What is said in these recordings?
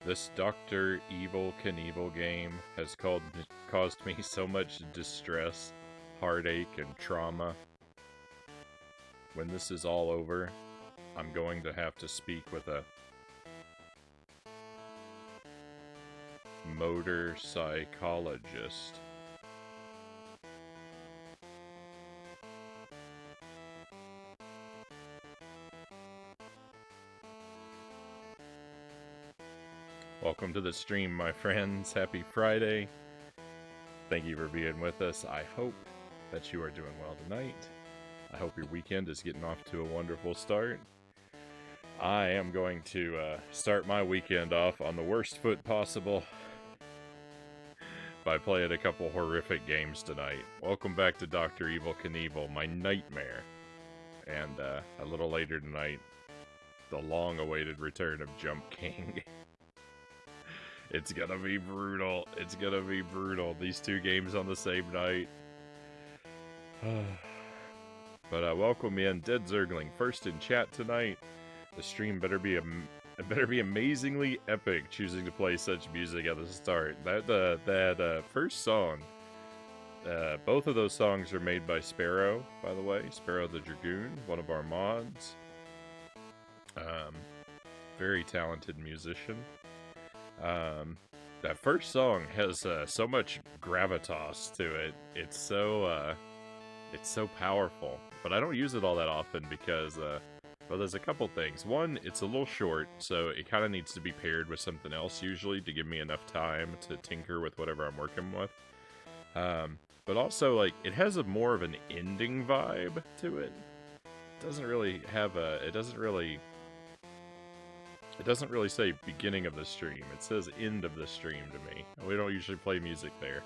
This Dr. Evil Knievel game has caused me so much distress, heartache, and trauma. When this is all over, I'm going to have to speak with a motor psychologist. Welcome to the stream, my friends. Happy Friday. Thank you for being with us. I hope that you are doing well tonight. I hope your weekend is getting off to a wonderful start. I am going to start my weekend off on the worst foot possible by playing a couple horrific games tonight. Welcome back to Dr. Evil Knievel, my nightmare. And a little later tonight, the long-awaited return of Jump King. It's gonna be brutal. It's gonna be brutal. These two games on the same night. But welcome in, Dead Zergling, first in chat tonight. The stream better be amazingly epic, choosing to play such music at the start. That first song, both of those songs are made by Sparrow, by the way. Sparrow the Dragoon, one of our mods. Very talented musician. That first song has so much gravitas to it. It's so powerful. But I don't use it all that often because, well, there's a couple things. One, it's a little short, so it kind of needs to be paired with something else usually to give me enough time to tinker with whatever I'm working with. But also, like, it has a more of an ending vibe to it. It doesn't really have a, it doesn't really say beginning of the stream. It says end of the stream to me. We don't usually play music there.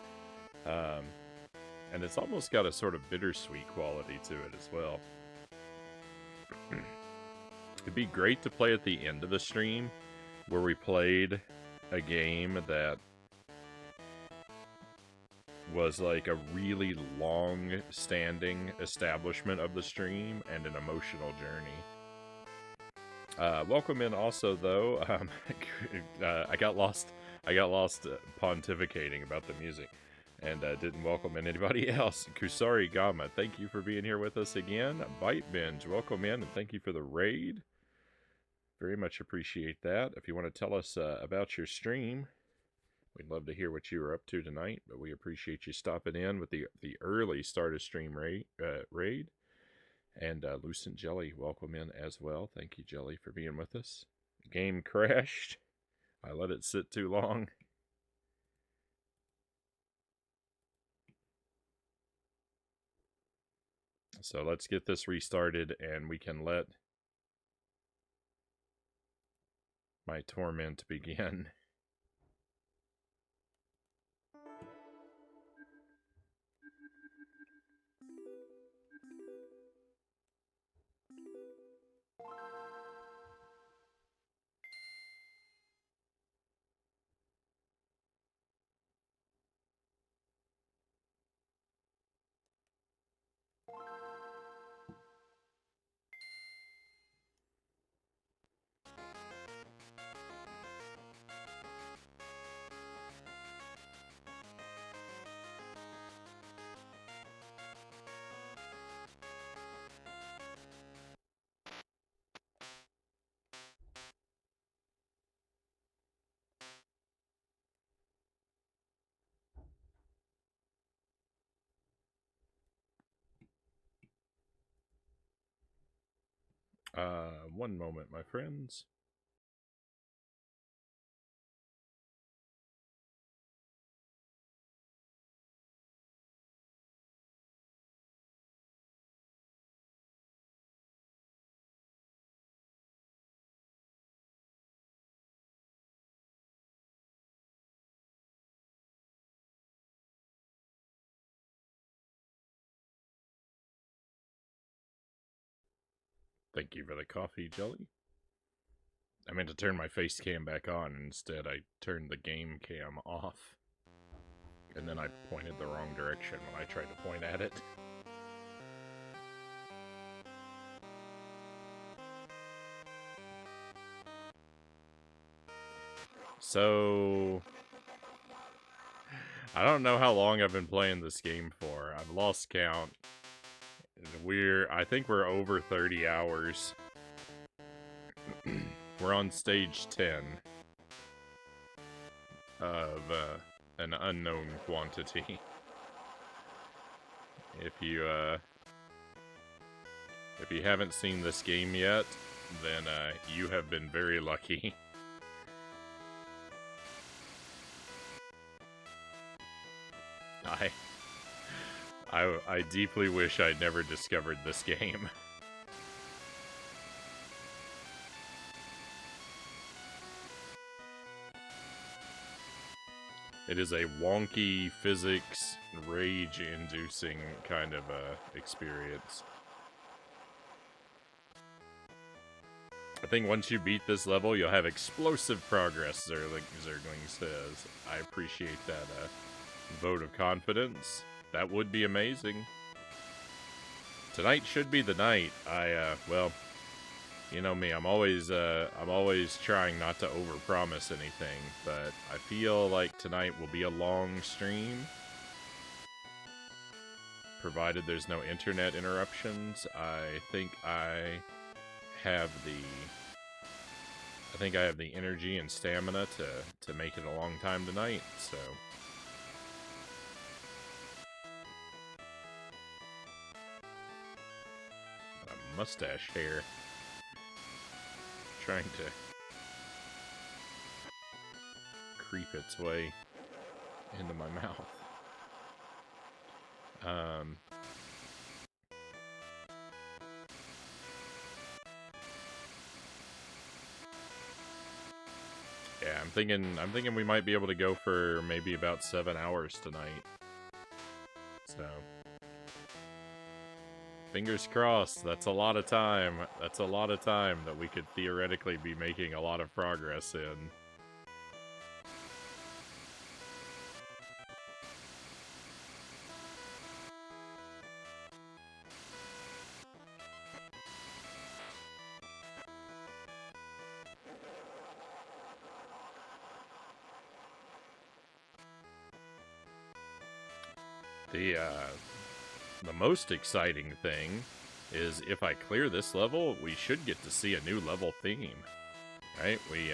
And it's almost got a sort of bittersweet quality to it as well. It'd be great to play at the end of the stream, where we played a game that was like a really long-standing establishment of the stream and an emotional journey. Welcome in also, though. I got lost pontificating about the music, and didn't welcome in anybody else. Kusari Gama, thank you for being here with us again. Bite Binge, welcome in, and thank you for the raid. Very much appreciate that. If you want to tell us about your stream, we'd love to hear what you were up to tonight, but we appreciate you stopping in with the early start of stream raid. And Lucent Jelly, welcome in as well. Thank you, Jelly, for being with us. The game crashed. I let it sit too long. So let's get this restarted and we can let my torment begin. One moment, my friends. Thank you for the coffee, Jelly. I meant to turn my face cam back on, and instead I turned the game cam off. And then I pointed the wrong direction when I tried to point at it. So, I don't know how long I've been playing this game for. I've lost count. I think we're over 30 hours. We're on stage 10 of an unknown quantity. If you haven't seen this game yet, then you have been very lucky. I deeply wish I'd never discovered this game. It is a wonky physics, rage-inducing kind of experience. I think once you beat this level, you'll have explosive progress, Zergling says. I appreciate that vote of confidence. That would be amazing. Tonight should be the night. Well, you know me, I'm always trying not to overpromise anything, but I feel like tonight will be a long stream. Provided there's no internet interruptions, I think I have the energy and stamina to make it a long time tonight, so. A mustache hair. Trying to creep its way into my mouth. Yeah, I'm thinking we might be able to go for maybe about 7 hours tonight. So, fingers crossed. That's a lot of time. That's a lot of time that we could theoretically be making a lot of progress in. The most exciting thing is if I clear this level, we should get to see a new level theme, right? We've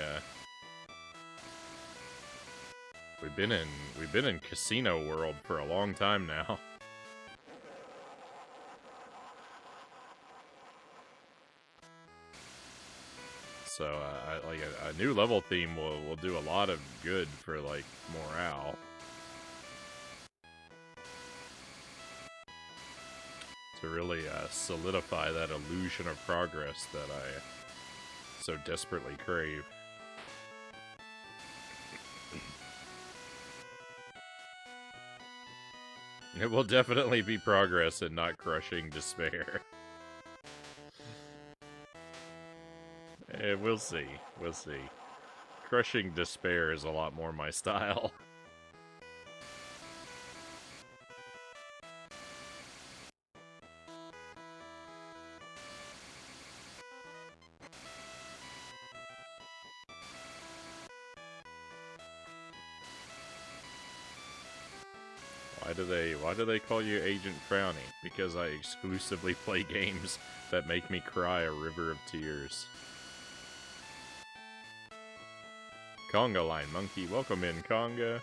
been in Casino World for a long time now. So like a new level theme will do a lot of good for like morale. To really solidify that illusion of progress that I so desperately crave. It will definitely be progress and not crushing despair. We'll see. We'll see. Crushing despair is a lot more my style. Why do they call you Agent Frownie? Because I exclusively play games that make me cry a river of tears. Conga Line Monkey, welcome in, Conga.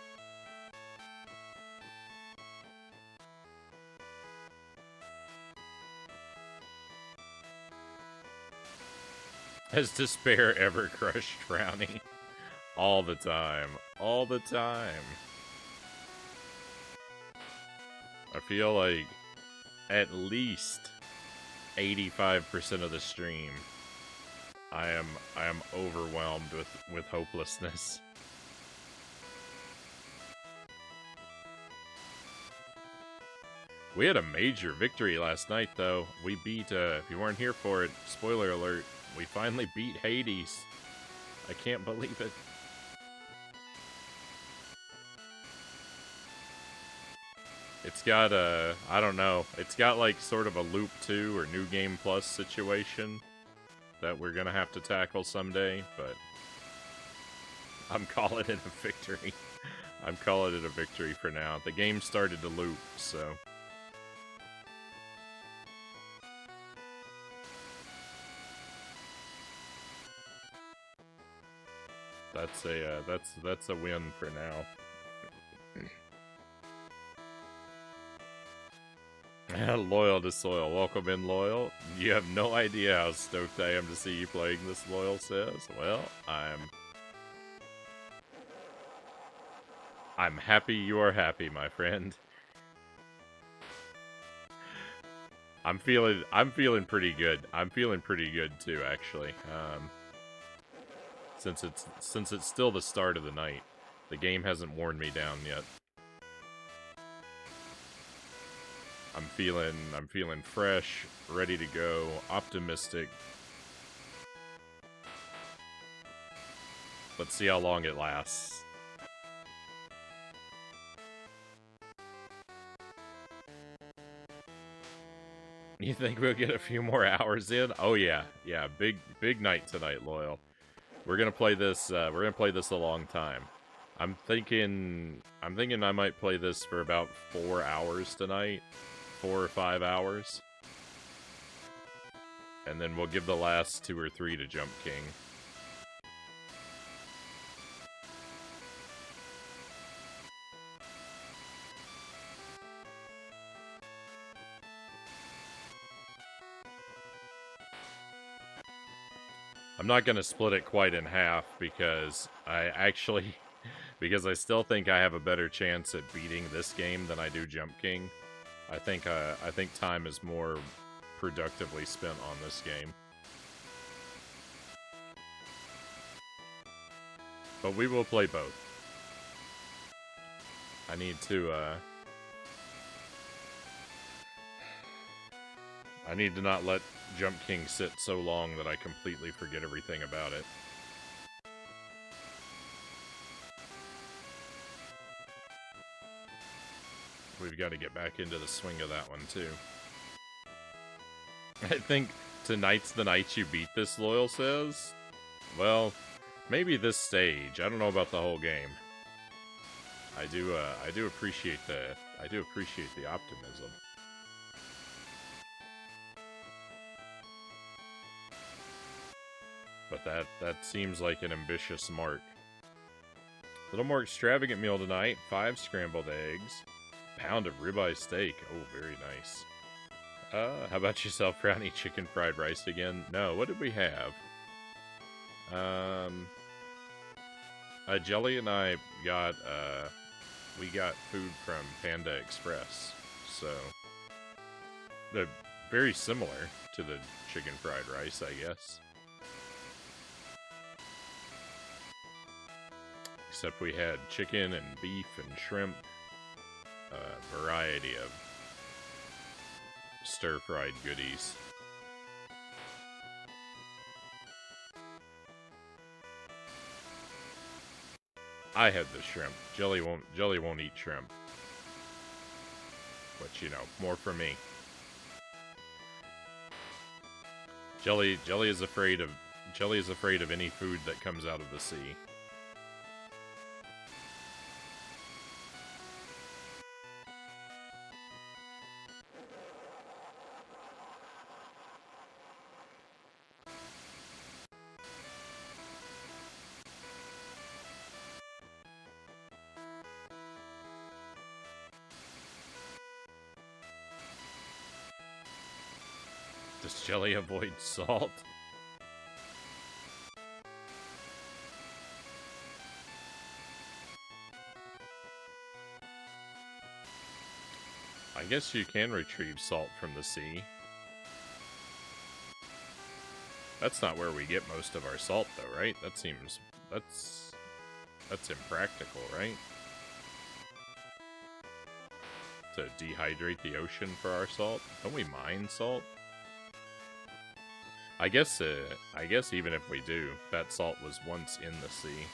Has despair ever crushed Frownie? All the time. All the time. I feel like at least 85% of the stream I am overwhelmed with hopelessness. We had a major victory last night though. We beat if you weren't here for it, spoiler alert, we finally beat Hades. I can't believe it. It's got a, I don't know, it's got like sort of a Loop 2 or New Game Plus situation that we're gonna have to tackle someday, but I'm calling it a victory. I'm calling it a victory for now. The game started to loop, so... That's a win for now. Loyal to Soil. Welcome in, Loyal. You have no idea how stoked I am to see you playing this, Loyal says. Well, I'm happy you are happy, my friend. I'm feeling pretty good. I'm feeling pretty good too, actually. Since it's still the start of the night. The game hasn't worn me down yet. I'm feeling fresh, ready to go, optimistic. Let's see how long it lasts. You think we'll get a few more hours in? Oh yeah, yeah, big night tonight, Loyal. We're gonna play this. We're gonna play this a long time. I'm thinking I might play this for about 4 hours tonight, 4 or 5 hours, and then we'll give the last 2 or 3 to Jump King. I'm not going to split it quite in half because I still think I have a better chance at beating this game than I do Jump King. I think time is more productively spent on this game. But we will play both. I need to not let Jump King sit so long that I completely forget everything about it. We've got to get back into the swing of that one, too. I think tonight's the night you beat this, Loyal says. Well, maybe this stage. I don't know about the whole game. I do appreciate the optimism. But that seems like an ambitious mark. A little more extravagant meal tonight. 5 scrambled eggs. Pound of ribeye steak. Oh, very nice. How about yourself, Frownie? Chicken fried rice again? No, what did we have? Jelly and I got, we got food from Panda Express. So, they're very similar to the chicken fried rice, I guess. Except we had chicken and beef and shrimp. A variety of stir-fried goodies. I had the shrimp. Jelly won't eat shrimp. But you know, more for me. Jelly is afraid of any food that comes out of the sea. Does Jelly avoid salt? I guess you can retrieve salt from the sea. That's not where we get most of our salt, though, right? That's impractical, right? To dehydrate the ocean for our salt? Don't we mine salt? I guess even if we do, that salt was once in the sea.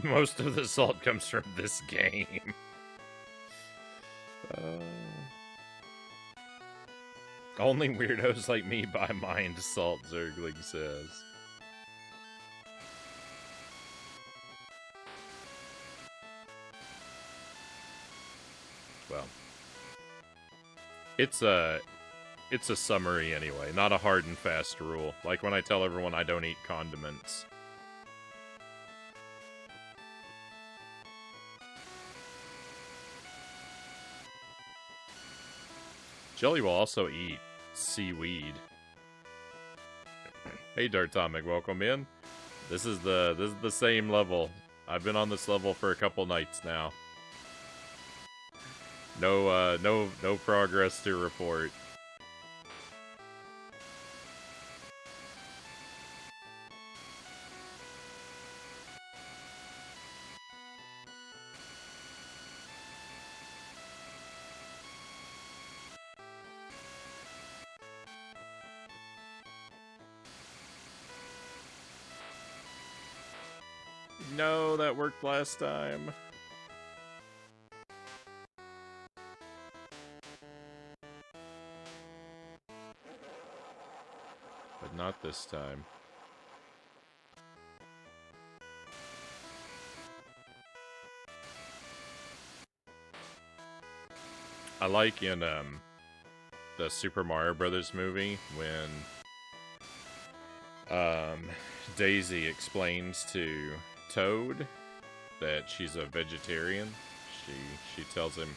Most of the salt comes from this game. Only weirdos like me buy mined salt, Zergling says. Well, it's a summary anyway, not a hard and fast rule. Like when I tell everyone I don't eat condiments. Jelly will also eat seaweed. Hey Dartomic, welcome in. This is the same level. I've been on this level for a couple nights now. No progress to report. No, that worked last time. But not this time. I like in the Super Mario Brothers movie when Daisy explains to Toad that she's a vegetarian. She tells him,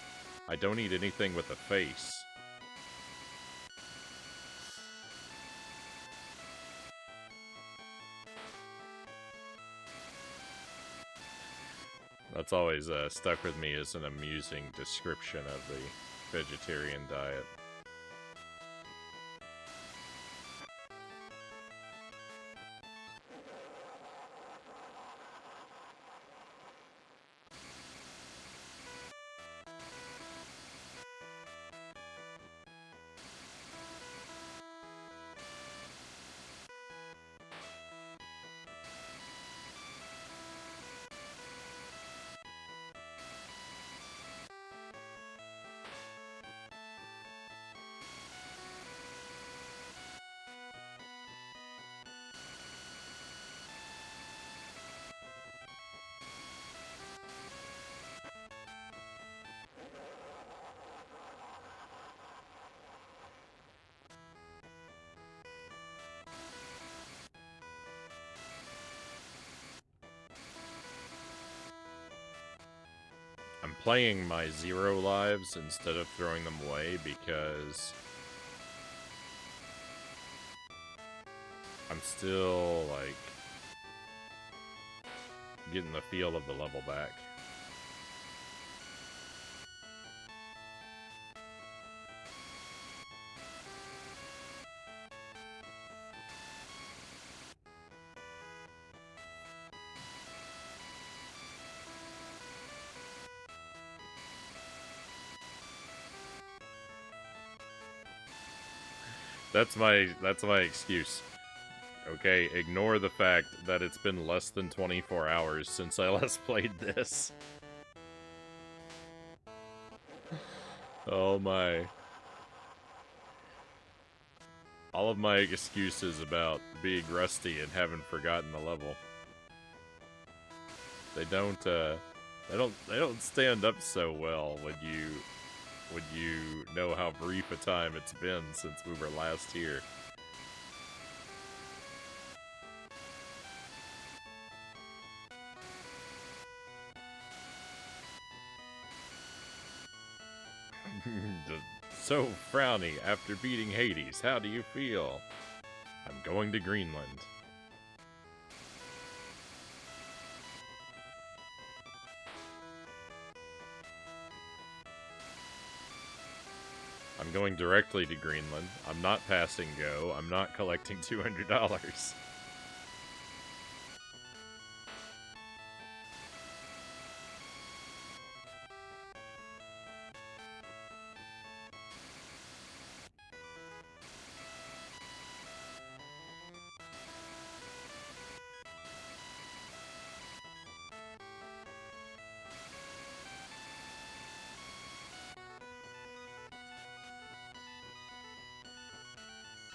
"I don't eat anything with a face." That's always stuck with me as an amusing description of the vegetarian diet. I'm playing my 0 lives instead of throwing them away because I'm still, like, getting the feel of the level back. That's my excuse. Okay, ignore the fact that it's been less than 24 hours since I last played this. Oh my. All of my excuses about being rusty and having forgotten the level. They don't stand up so well when you know how brief a time it's been since we were last here. So, Frownie, after beating Hades, how do you feel? I'm going to Greenland. I'm going directly to Greenland. I'm not passing go. I'm not collecting $200.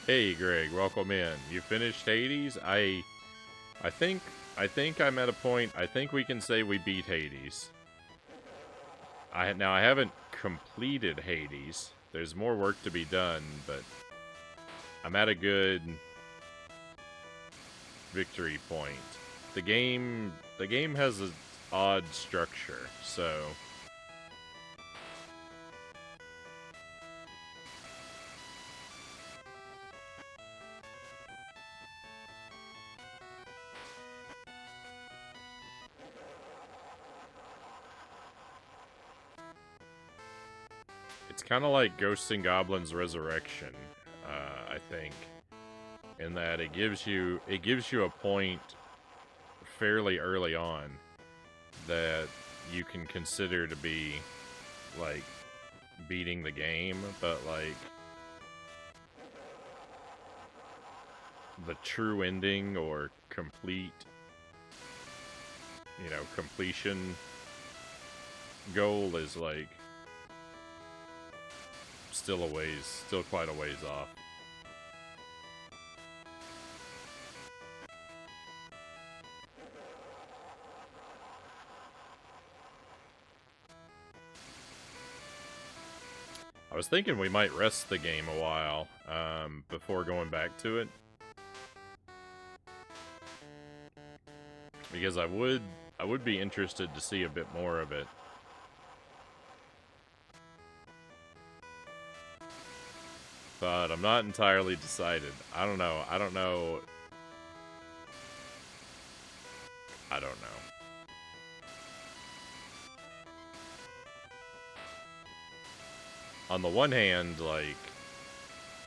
Hey, Greg, welcome in. You finished Hades? I think I'm at a point. I think we can say we beat Hades. Now I haven't completed Hades. There's more work to be done, but I'm at a good victory point. The game has an odd structure, so it's kind of like Ghosts and Goblins Resurrection, I think, in that it gives you a point fairly early on that you can consider to be like beating the game, but like the true ending or complete, completion goal is like still quite a ways off. I was thinking we might rest the game a while before going back to it, because I would be interested to see a bit more of it. But I'm not entirely decided. I don't know. On the one hand, like,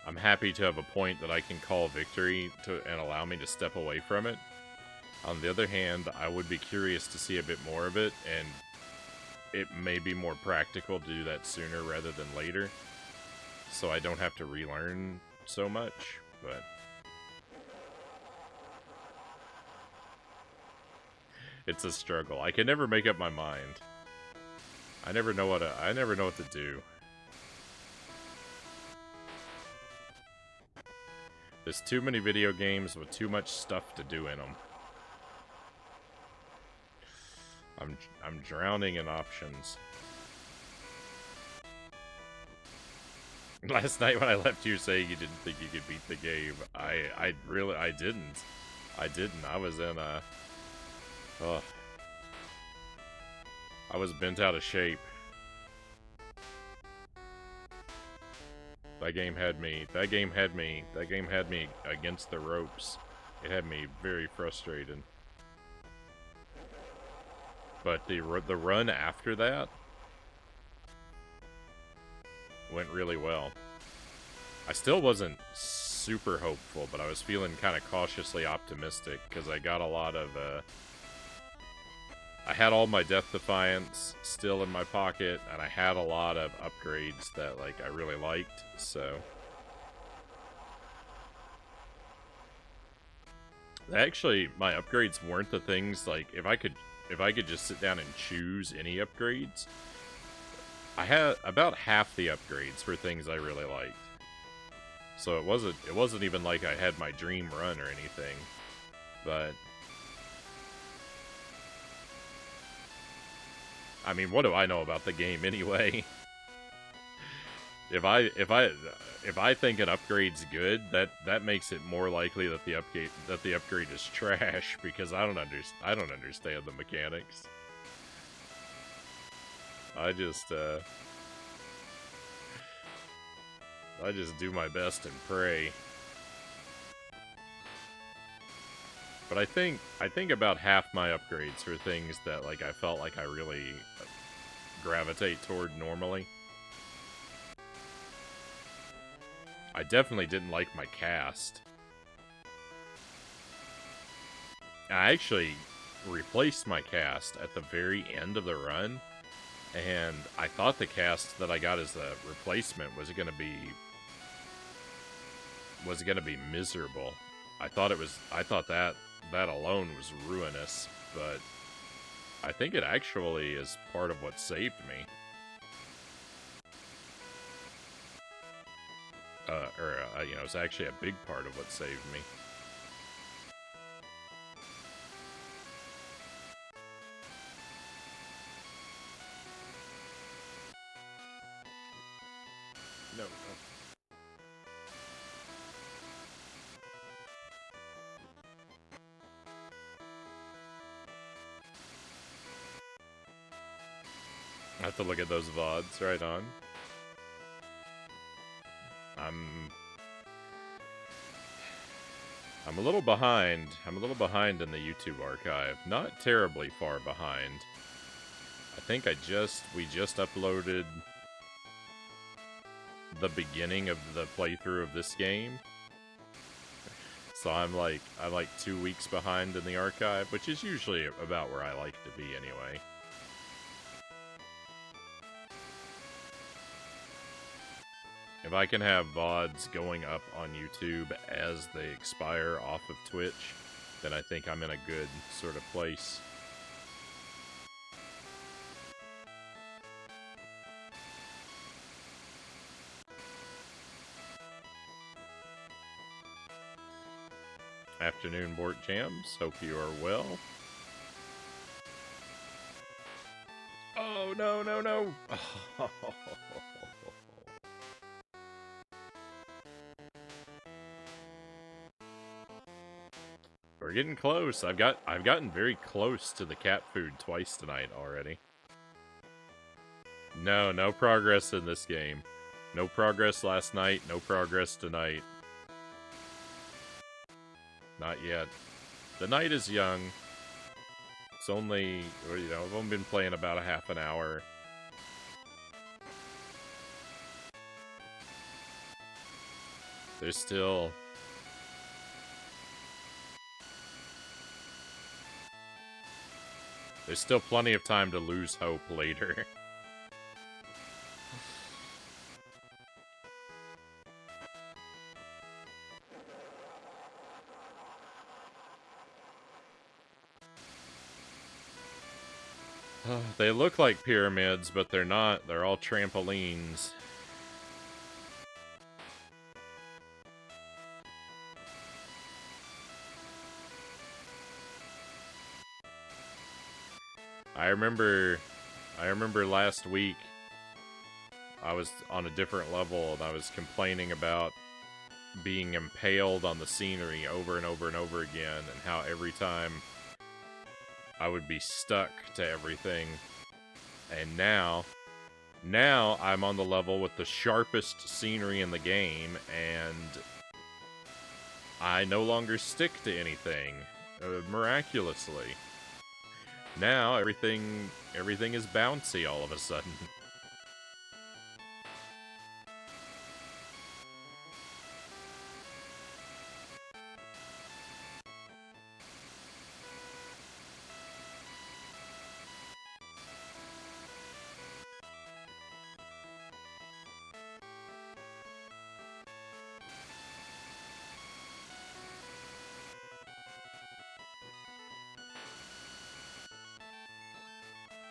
I'm happy to have a point that I can call victory and allow me to step away from it. On the other hand, I would be curious to see a bit more of it, and it may be more practical to do that sooner rather than later, so I don't have to relearn so much, but it's a struggle. I can never make up my mind. I never know what to do. There's too many video games with too much stuff to do in them. I'm drowning in options. Last night when I left you saying you didn't think you could beat the game, I didn't. I was in a... I was bent out of shape. That game had me against the ropes. It had me very frustrated. But the run after that went really well. I still wasn't super hopeful, but I was feeling kind of cautiously optimistic because I got a lot of I had all my Death Defiance still in my pocket, and I had a lot of upgrades that like I really liked, so actually my upgrades weren't the things like if I could just sit down and choose any upgrades, I had about half the upgrades for things I really liked. So it wasn't even like I had my dream run or anything, but I mean, what do I know about the game anyway? If I think an upgrade's good, that makes it more likely that the upgrade is trash because I don't understand the mechanics. I just do my best and pray. But I think about half my upgrades are things that like I felt like I really gravitate toward normally. I definitely didn't like my cast. I actually replaced my cast at the very end of the run, and I thought the cast that I got as the replacement was gonna be miserable. I thought that alone was ruinous, but I think it actually is part of what saved me. you know, it's actually a big part of what saved me. No, no. I have to look at those VODs, right on. I'm a little behind. I'm a little behind in the YouTube archive. Not terribly far behind. I think we just uploaded the beginning of the playthrough of this game. So I'm like 2 weeks behind in the archive, which is usually about where I like to be anyway. If I can have VODs going up on YouTube as they expire off of Twitch, then I think I'm in a good sort of place. Afternoon, Bort Jams. Hope you are well. Oh, no, no, no. We're getting close. I've gotten very close to the cat food twice tonight already. No progress in this game. No progress last night, no progress tonight. Not yet. The night is young. It's only, you know, I've only been playing about a half an hour. There's still plenty of time to lose hope later. They look like pyramids, but they're not. They're all trampolines. I remember last week I was on a different level and I was complaining about being impaled on the scenery over and over and over again, and how every time I would be stuck to everything. And now I'm on the level with the sharpest scenery in the game, and I no longer stick to anything, miraculously. Now everything is bouncy all of a sudden.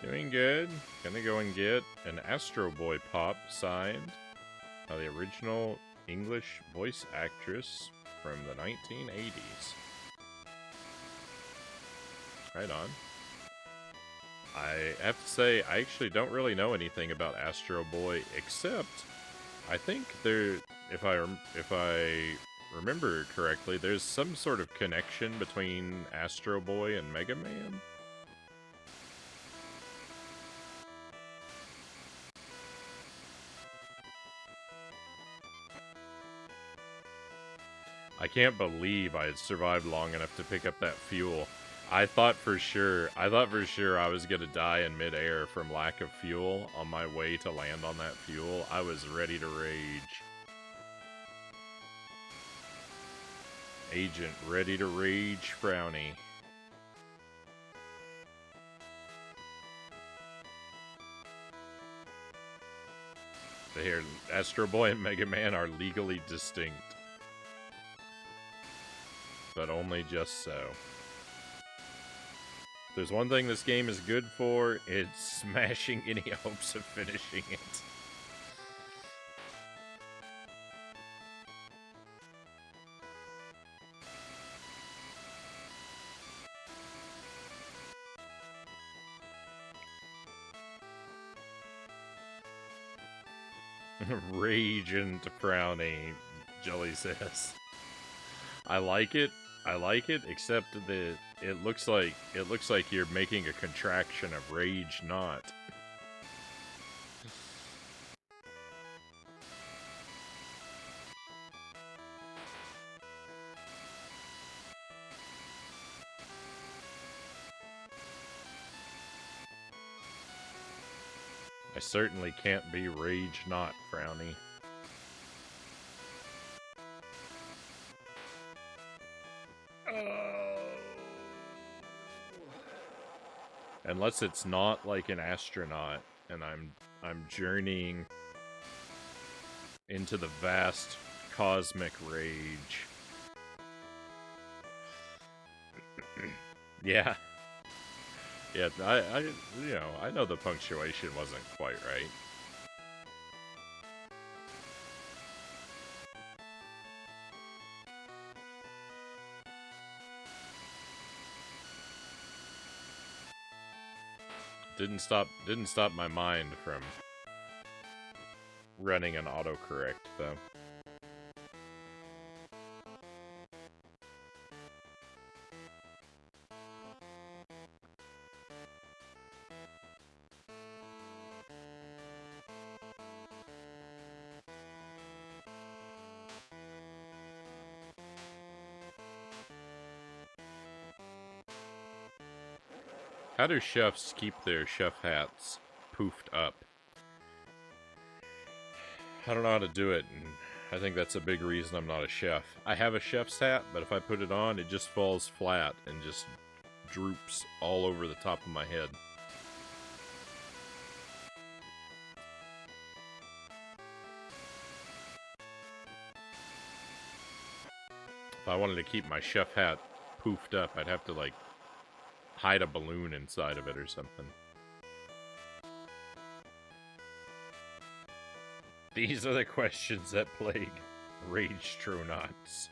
Doing good. Gonna go and get an Astro Boy pop signed by the original English voice actress from the 1980s. Right on. I have to say, I actually don't really know anything about Astro Boy, except I think there, if I remember correctly, there's some sort of connection between Astro Boy and Mega Man. I can't believe I had survived long enough to pick up that fuel. I thought for sure I was gonna die in midair from lack of fuel on my way to land on that fuel. I was ready to rage. Agent ready to rage, Frownie. Here, Astro Boy and Mega Man are legally distinct. But only just so. If there's one thing this game is good for, it's smashing any hopes of finishing it. Rage into Frownie, Jelly says. I like it, except that it looks like you're making a contraction of rage not. I certainly can't be rage not, Frownie. Unless it's not like an astronaut and I'm journeying into the vast cosmic rage. Yeah. Yeah, I know the punctuation wasn't quite right. Didn't stop my mind from running an autocorrect, though. How do chefs keep their chef hats poofed up? I don't know how to do it, and I think that's a big reason I'm not a chef. I have a chef's hat, but if I put it on, it just falls flat and just droops all over the top of my head. If I wanted to keep my chef hat poofed up, I'd have to, like, hide a balloon inside of it or something. These are the questions that plague rage-tronauts.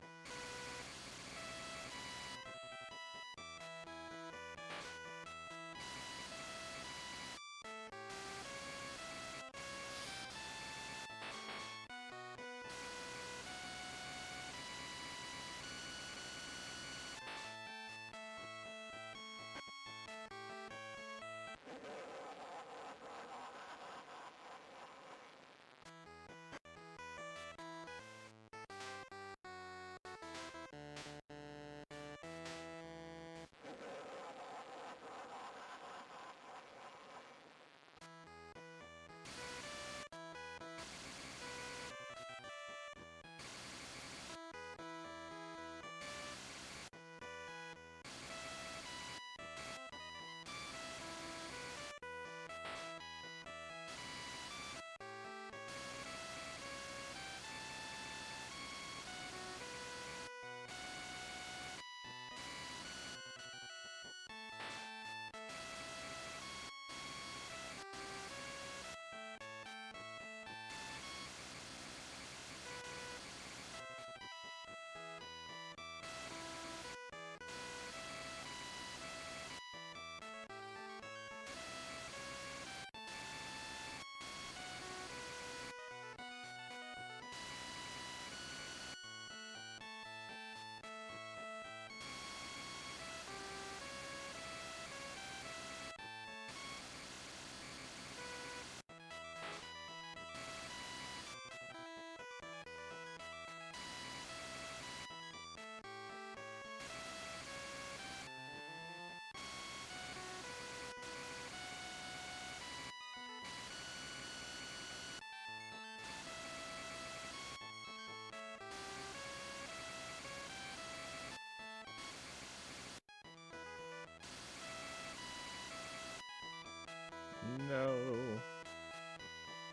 No.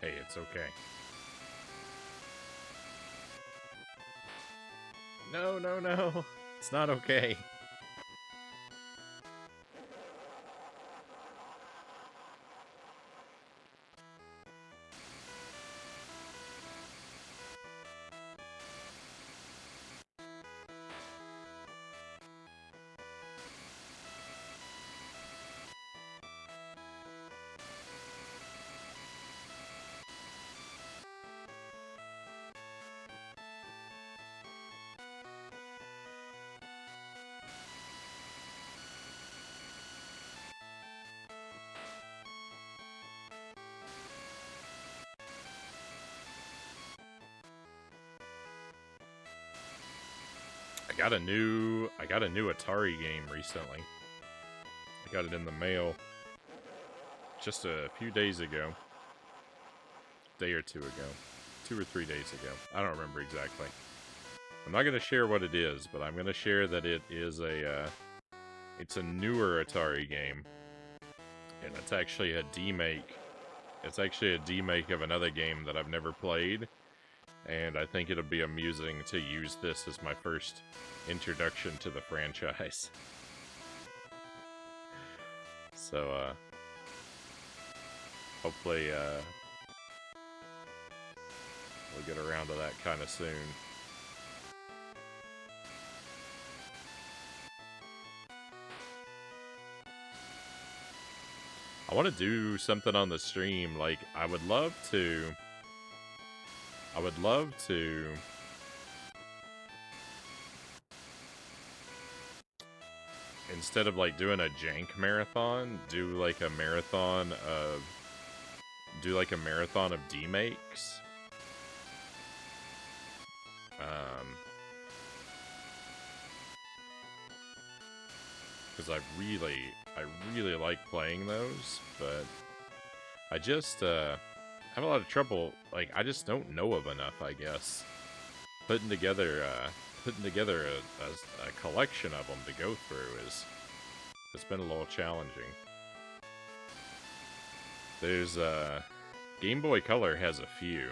Hey, it's okay. No, no, no. It's not okay. I got a new Atari game recently. I got it in the mail just a few days ago. Day or two ago. 2 or 3 days ago. I don't remember exactly. I'm not going to share what it is, but I'm going to share that it is it's a newer Atari game. And it's actually a demake. It's actually a demake of another game that I've never played. And I think it'll be amusing to use this as my first introduction to the franchise. So, hopefully, we'll get around to that kind of soon. I want to do something on the stream. Like, I would love to, instead of like doing a jank marathon, do like a marathon of demakes. Because I really like playing those, but I just have a lot of trouble. Like, I just don't know of enough, I guess. Putting together a collection of them to go through it's been a little challenging. There's Game Boy Color has a few.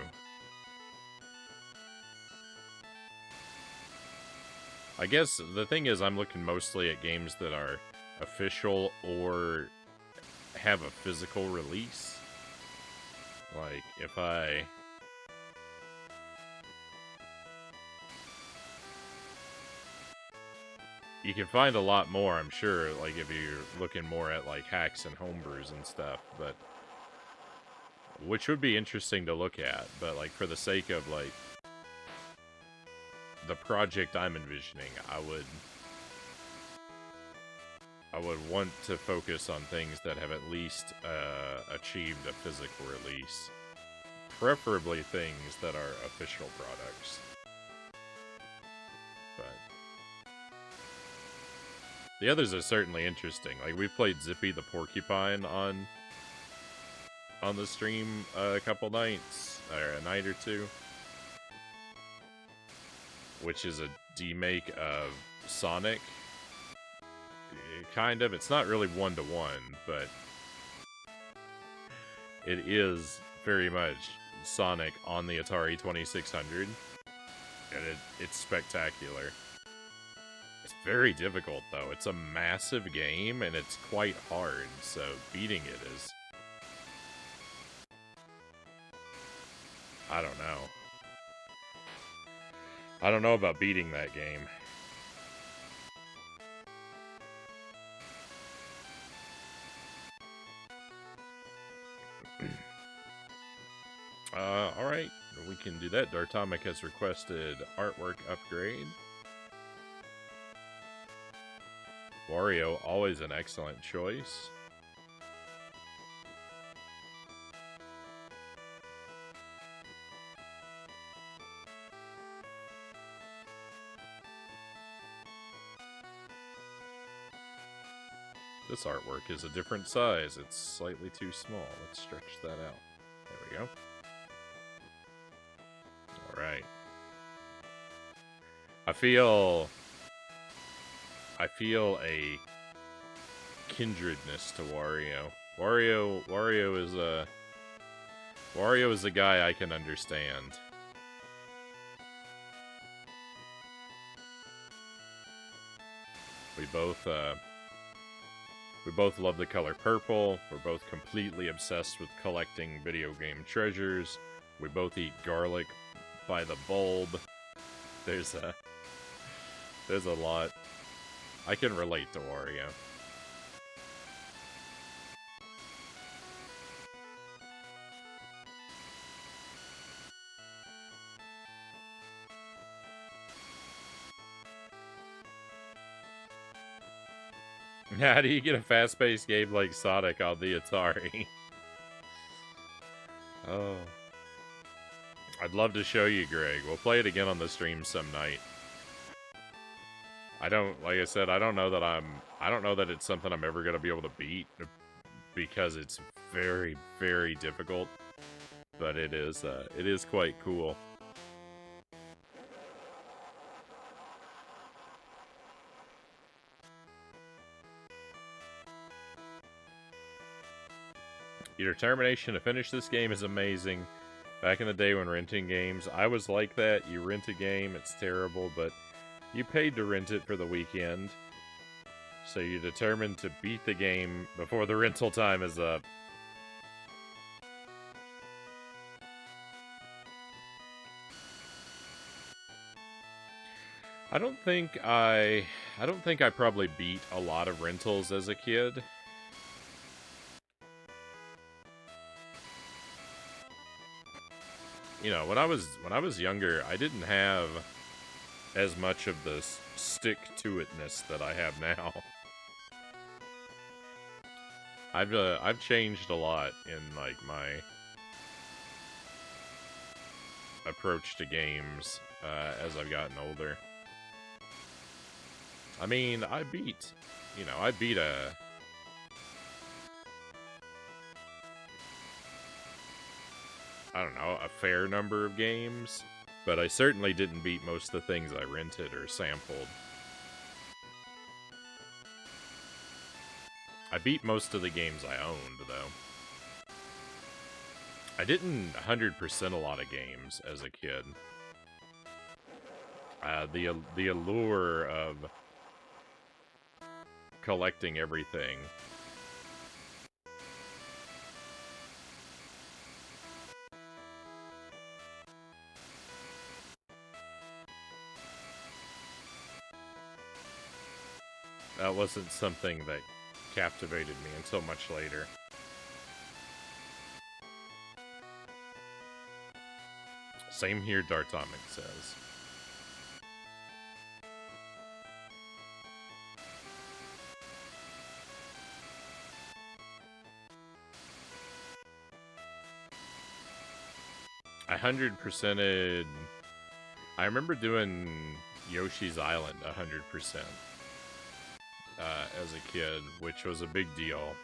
I guess the thing is I'm looking mostly at games that are official or have a physical release. Like, if I... You can find a lot more, I'm sure, like, if you're looking more at, like, hacks and homebrews and stuff, but... Which would be interesting to look at, but, like, for the sake of, like... the project I'm envisioning, I would want to focus on things that have at least achieved a physical release. Preferably things that are official products. But the others are certainly interesting. Like, we played Zippy the Porcupine on the stream a couple nights, or a night or two. Which is a demake of Sonic. Kind of. It's not really one-to-one, but it is very much Sonic on the Atari 2600. And it's spectacular. It's very difficult, though. It's a massive game, and it's quite hard, so beating it is... I don't know. I don't know about beating that game. Alright, we can do that. Dartomic has requested artwork upgrade. Wario, always an excellent choice. This artwork is a different size. It's slightly too small. Let's stretch that out. There we go. Alright. I feel a kindredness to Wario. Wario is a guy I can understand. We both love the color purple. We're both completely obsessed with collecting video game treasures. We both eat garlic by the bulb. There's a lot. I can relate to Wario. How do you get a fast-paced game like Sonic on the Atari? Oh. I'd love to show you, Greg. We'll play it again on the stream some night. I don't, like I said, I don't know that it's something I'm ever going to be able to beat because it's very, very difficult, but it is quite cool. Your determination to finish this game is amazing. Back in the day when renting games, I was like that. You rent a game, it's terrible, but you paid to rent it for the weekend. So you're determined to beat the game before the rental time is up. I don't think I probably beat a lot of rentals as a kid. You know, when I was younger, I didn't have as much of the stick-to-itness that I have now. I've changed a lot in like my approach to games as I've gotten older. I mean, I beat I don't know, a fair number of games, but I certainly didn't beat most of the things I rented or sampled. I beat most of the games I owned, though. I didn't 100% a lot of games as a kid. The allure of collecting everything. That wasn't something that captivated me until much later. Same here, Dartomic says. I 100%ed... I remember doing Yoshi's Island 100%. As a kid, which was a big deal,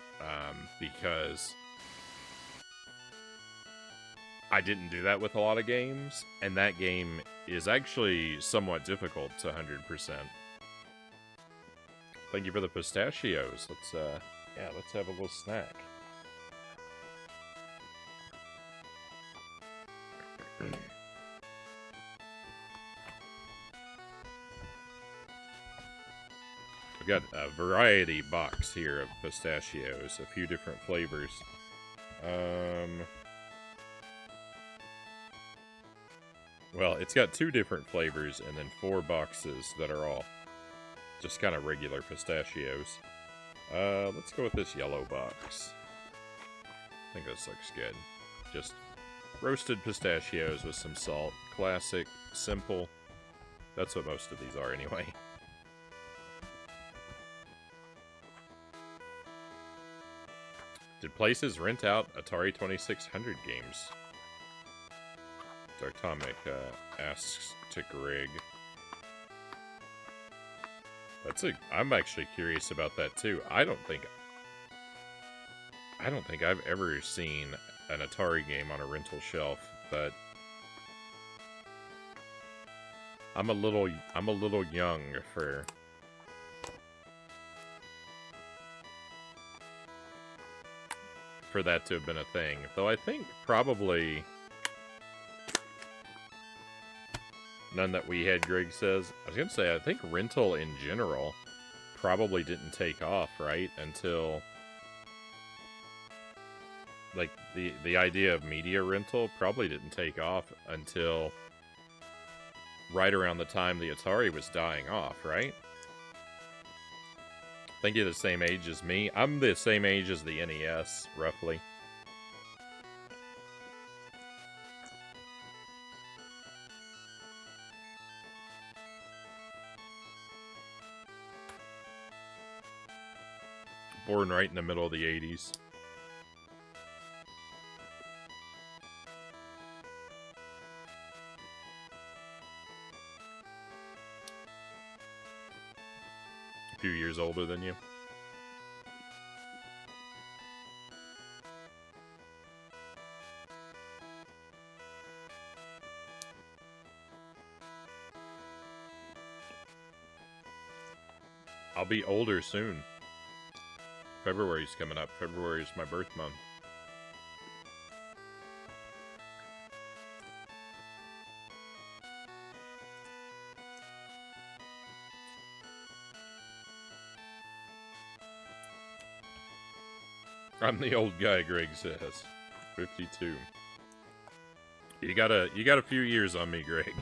because I didn't do that with a lot of games, and that game is actually somewhat difficult to 100%. Thank you for the pistachios. Let's have a little snack. Got a variety box here of pistachios, a few different flavors. Well, it's got 2 different flavors and then 4 boxes that are all just kind of regular pistachios. Let's go with this yellow box. I think this looks good. Just roasted pistachios with some salt. Classic, simple. That's what most of these are anyway. Did places rent out Atari 2600 games? Dartomic asks to Greg. I'm actually curious about that too. I don't think I've ever seen an Atari game on a rental shelf, but I'm a little young for that to have been a thing. Though I think probably none that we had, Greg says. I was going to say, I think rental in general probably didn't take off, right? Until, like, the idea of media rental probably didn't take off until right around the time the Atari was dying off, right? I think you're the same age as me. I'm the same age as the NES, roughly. Born right in the middle of the 80s. few years older than you. I'll be older soon. February's coming up. February is my birth month. I'm the old guy, Greg says. 52. You got a few years on me, Greg.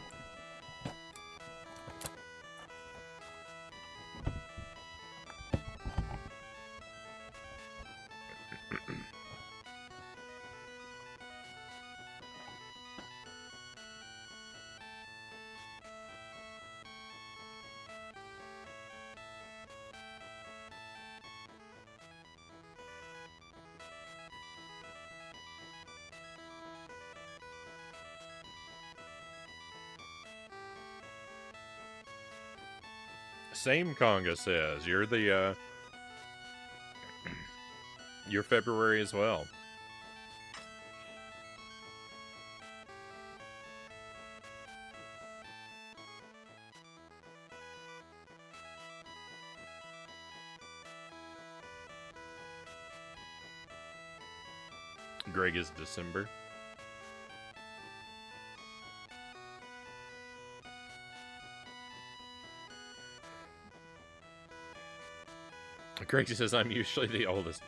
Same Conga says. You're the, you're February as well. Greg is December. Greg says I'm usually the oldest.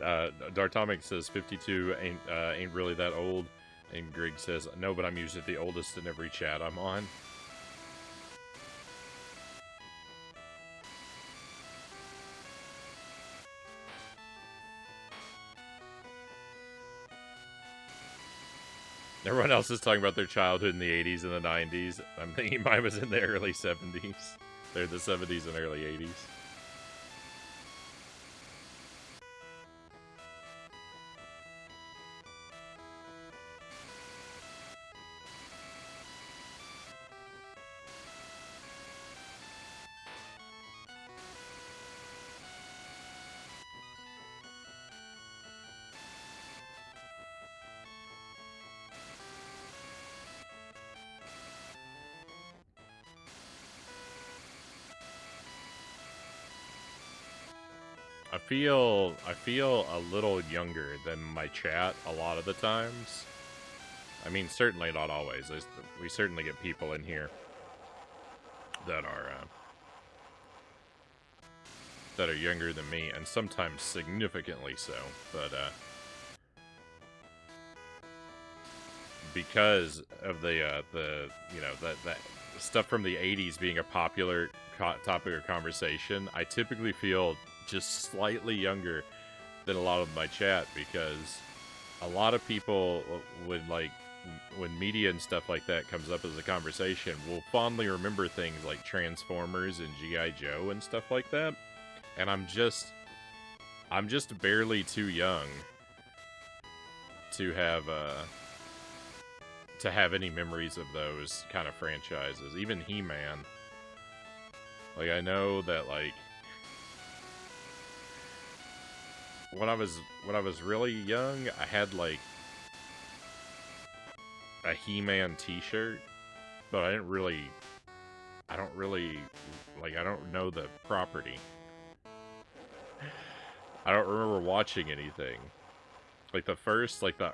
Dartomic says 52 ain't really that old, and Greg says no, but I'm usually the oldest in every chat I'm on. Everyone else is talking about their childhood in the 80s and the 90s. I'm thinking mine was in the early 70s. They're the 70s and early 80s. I feel a little younger than my chat a lot of the times. I mean, certainly not always. We certainly get people in here that are younger than me, and sometimes significantly so. But because of the you know, that stuff from the 80s being a popular topic of conversation, I typically feel just slightly younger than a lot of my chat, because a lot of people, when media and stuff like that comes up as a conversation, will fondly remember things like Transformers and G.I. Joe and stuff like that, and I'm just barely too young to have any memories of those kind of franchises. Even He-Man. Like, I know that, like, when I was really young, I had like a He-Man t-shirt, but I don't really like, I don't know the property. I don't remember watching anything. Like the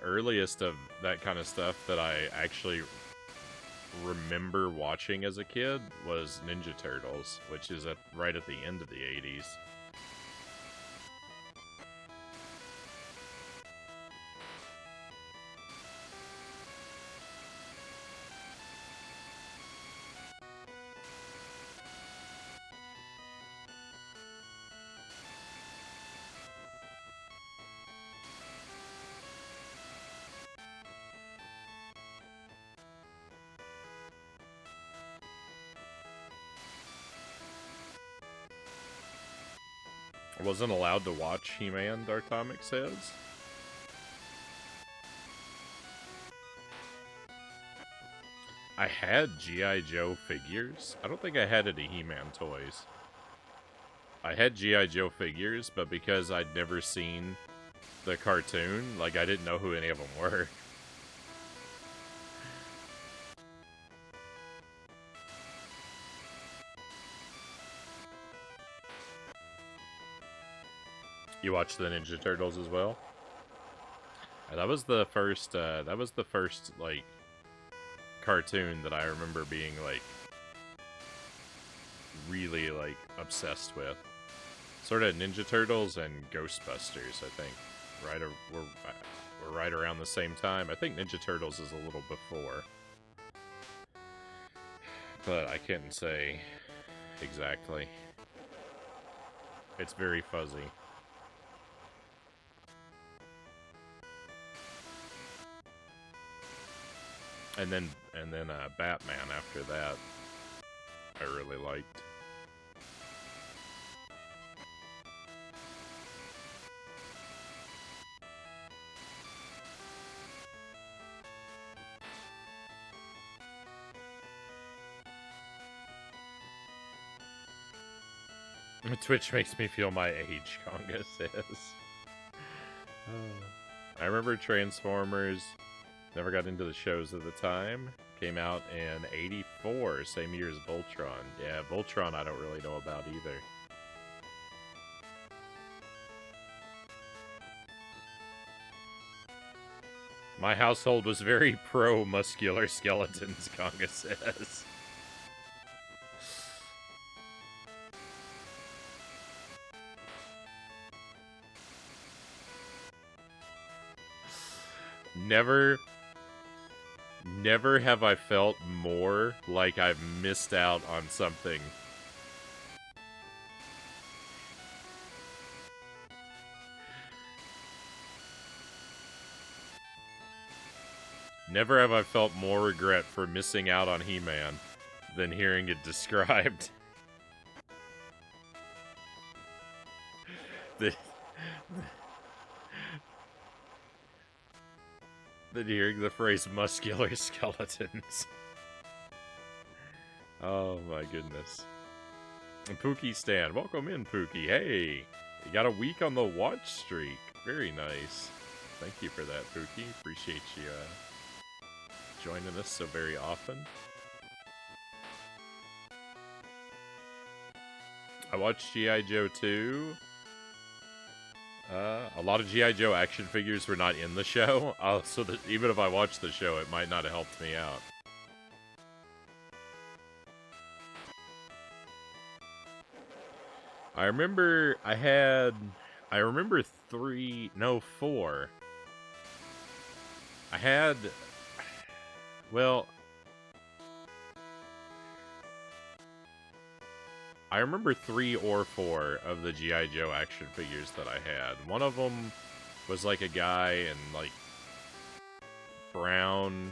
earliest of that kind of stuff that I actually remember watching as a kid was Ninja Turtles, which is right at the end of the 80s. I wasn't allowed to watch He-Man, Dartomic says. I had G.I. Joe figures. I don't think I had any He-Man toys. I had G.I. Joe figures, but because I'd never seen the cartoon, like, I didn't know who any of them were. You watched the Ninja Turtles as well? That was the first, like, cartoon that I remember being, like, really, like, obsessed with. Sort of Ninja Turtles and Ghostbusters, I think. We're right around the same time. I think Ninja Turtles is a little before. But I couldn't say exactly. It's very fuzzy. And then Batman after that, I really liked. Twitch makes me feel my age, Conga says. I remember Transformers. Never got into the shows at the time. Came out in '84, same year as Voltron. Yeah, Voltron I don't really know about either. My household was very pro-muscular skeletons, Conga says. Never have I felt more like I've missed out on something. Never have I felt more regret for missing out on He-Man than hearing it described. Than hearing the phrase muscular skeletons. Oh my goodness. And Pookie Stan, welcome in, Pookie. Hey, you got a week on the watch streak. Very nice. Thank you for that, Pookie. Appreciate you joining us so very often. I watched G.I. Joe 2. A lot of G.I. Joe action figures were not in the show, so that even if I watched the show, it might not have helped me out. I remember four. I remember 3 or 4 of the G.I. Joe action figures that I had. One of them was like a guy in like brown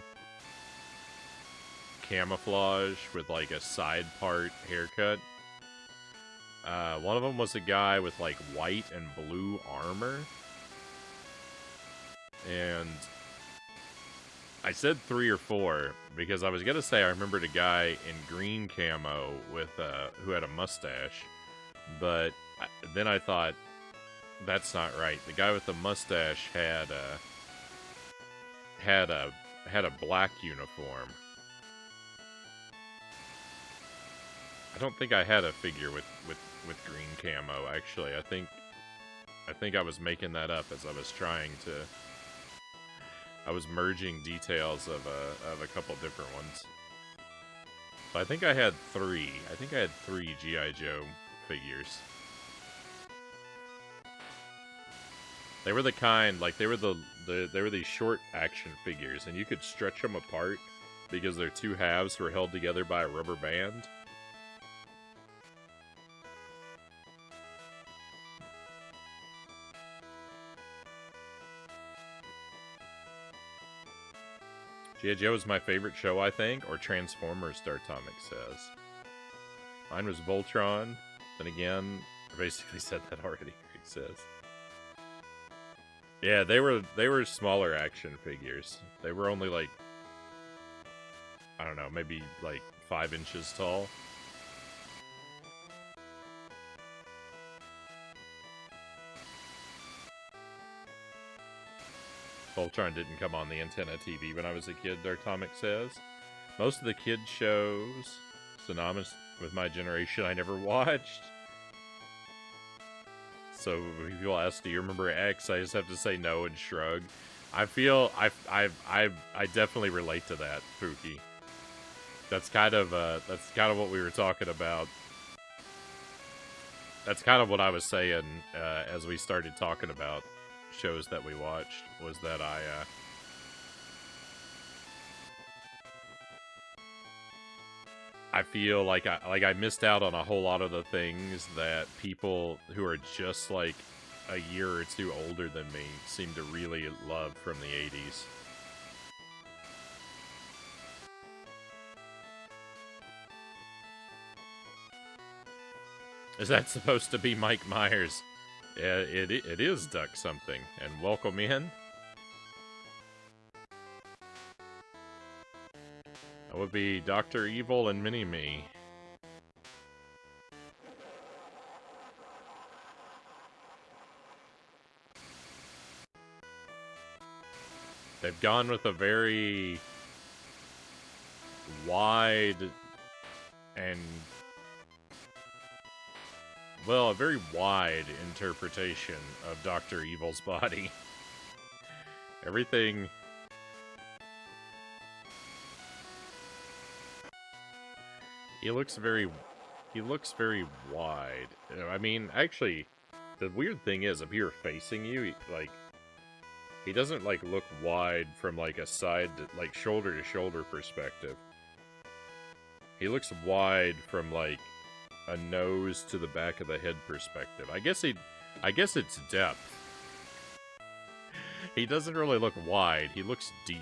camouflage with like a side part haircut. One of them was a guy with like white and blue armor. And I said 3 or 4 because I was gonna say I remembered a guy in green camo with who had a mustache, but then I thought that's not right. The guy with the mustache had a black uniform. I don't think I had a figure with green camo. Actually, I think I was making that up as I was trying to. I was merging details of a couple different ones. So I think I had 3. I think I had 3 G.I. Joe figures. They were the kind, like, they were these short action figures, and you could stretch them apart because their 2 halves were held together by a rubber band. G.I. Joe is my favorite show, I think, or Transformers, Dartomic says. Mine was Voltron. Then again, I basically said that already, Greg says. Yeah, they were smaller action figures. They were only like, I don't know, maybe like 5 inches tall. Voltron didn't come on the antenna TV when I was a kid, Dartomic says. Most of the kid shows synonymous with my generation I never watched. So if people ask, do you remember X? I just have to say no and shrug. I feel I definitely relate to that, Pookie. That's kind of what we were talking about. That's kind of what I was saying as we started talking about shows that we watched, was that I feel like I missed out on a whole lot of the things that people who are just like a year or two older than me seem to really love from the 80s. Is that supposed to be Mike Myers? Yeah, it is Duck Something. And welcome in. That would be Dr. Evil and Mini-Me. They've gone with a very wide and, well, a very wide interpretation of Dr. Evil's body. Everything... He looks very wide. I mean, actually, the weird thing is, if you're facing you, he doesn't, like, look wide from, like, a side, like, shoulder-to-shoulder perspective. He looks wide from, like, a nose to the back of the head perspective. I guess it's depth. He doesn't really look wide. He looks deep.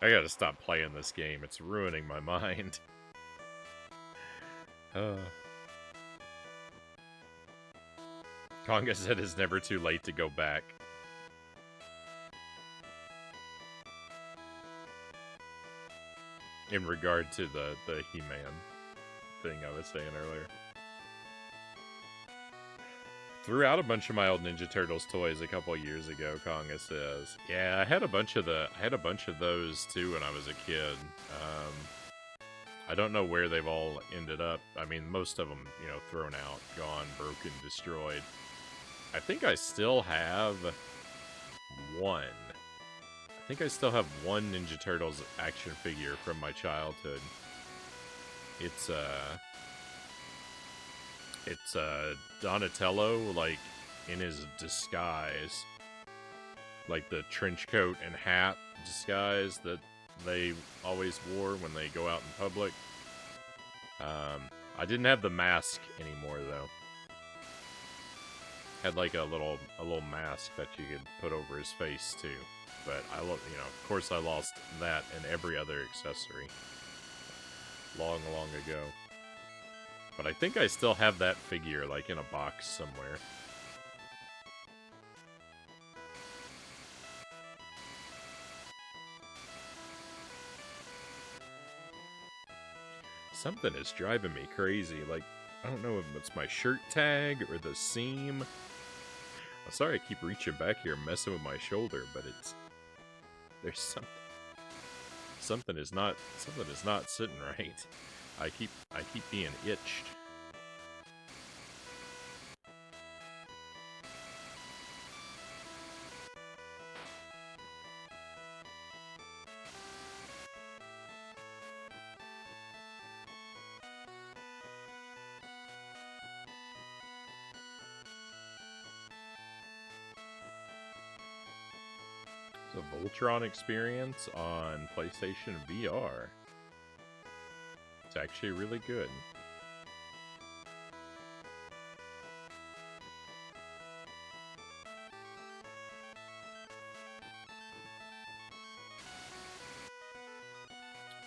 I gotta stop playing this game. It's ruining my mind. Conga said it's never too late to go back. In regard to the He-Man thing I was saying earlier. Threw out a bunch of my old Ninja Turtles toys a couple years ago, Conga says. Yeah, I had a bunch of those too when I was a kid. I don't know where they've all ended up. I mean, most of them, you know, thrown out, gone, broken, destroyed. I think I still have one. I think I still have one Ninja Turtles action figure from my childhood. It's Donatello, like, in his disguise. Like the trench coat and hat disguise that they always wore when they go out in public. I didn't have the mask anymore, though. Had like a little mask that you could put over his face, too. But of course I lost that and every other accessory. Long ago. But I think I still have that figure, like, in a box somewhere. Something is driving me crazy. Like, I don't know if it's my shirt tag or the seam. I'm sorry I keep reaching back here messing with my shoulder, but there's something. Something is not sitting right. I keep being itched. It's a Voltron experience on PlayStation VR. It's actually really good.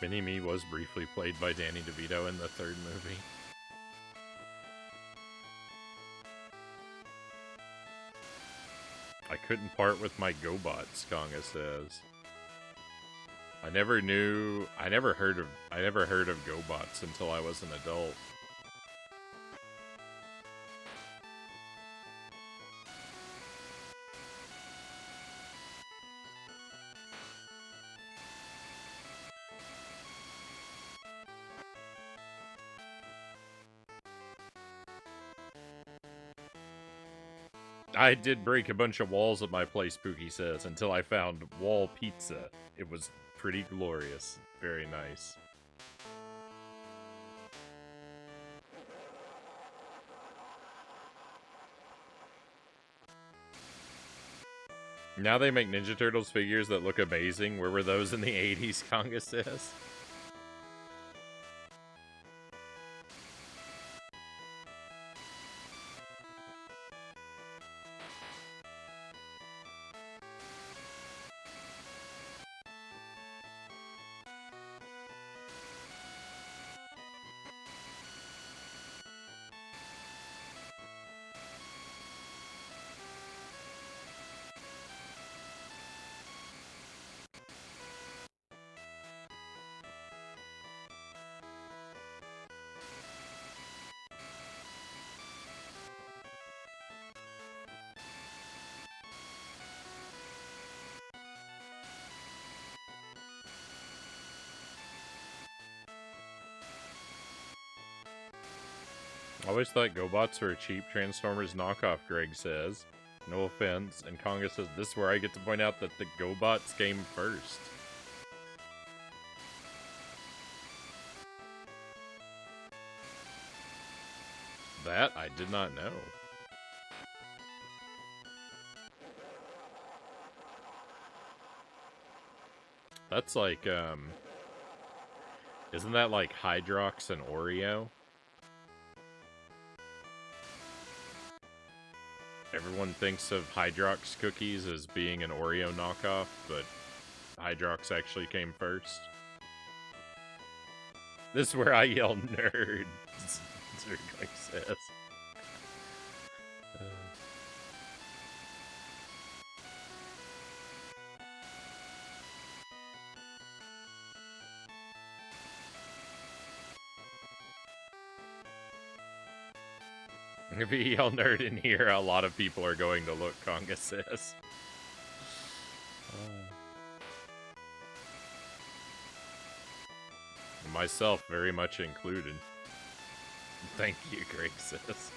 Mini-Me was briefly played by Danny DeVito in the third movie. I couldn't part with my GoBots, Konga says. I never heard of GoBots until I was an adult. I did break a bunch of walls at my place, Pookie says, until I found wall pizza. It was pretty glorious. Very nice. Now they make Ninja Turtles figures that look amazing. Where were those in the 80s, Conga says? I always thought GoBots were a cheap Transformers knockoff, Greg says. No offense. And Conga says, this is where I get to point out that the GoBots came first. That I did not know. That's like, isn't that like Hydrox and Oreo? Everyone thinks of Hydrox cookies as being an Oreo knockoff, but Hydrox actually came first. This is where I yell nerd, Zerglink says. If you yell nerd in here, a lot of people are going to look, Conga says. Myself very much included. Thank you, Greg says.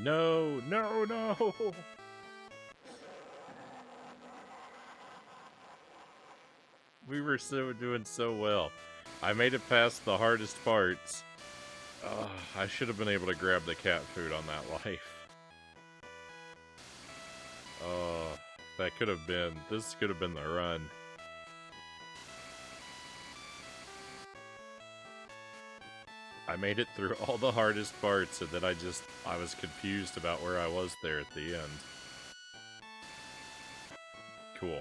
No, no, no! We were doing so well. I made it past the hardest parts. I should have been able to grab the cat food on that life. That could have been... This could have been the run. I made it through all the hardest parts, and then I was confused about where I was there at the end. Cool.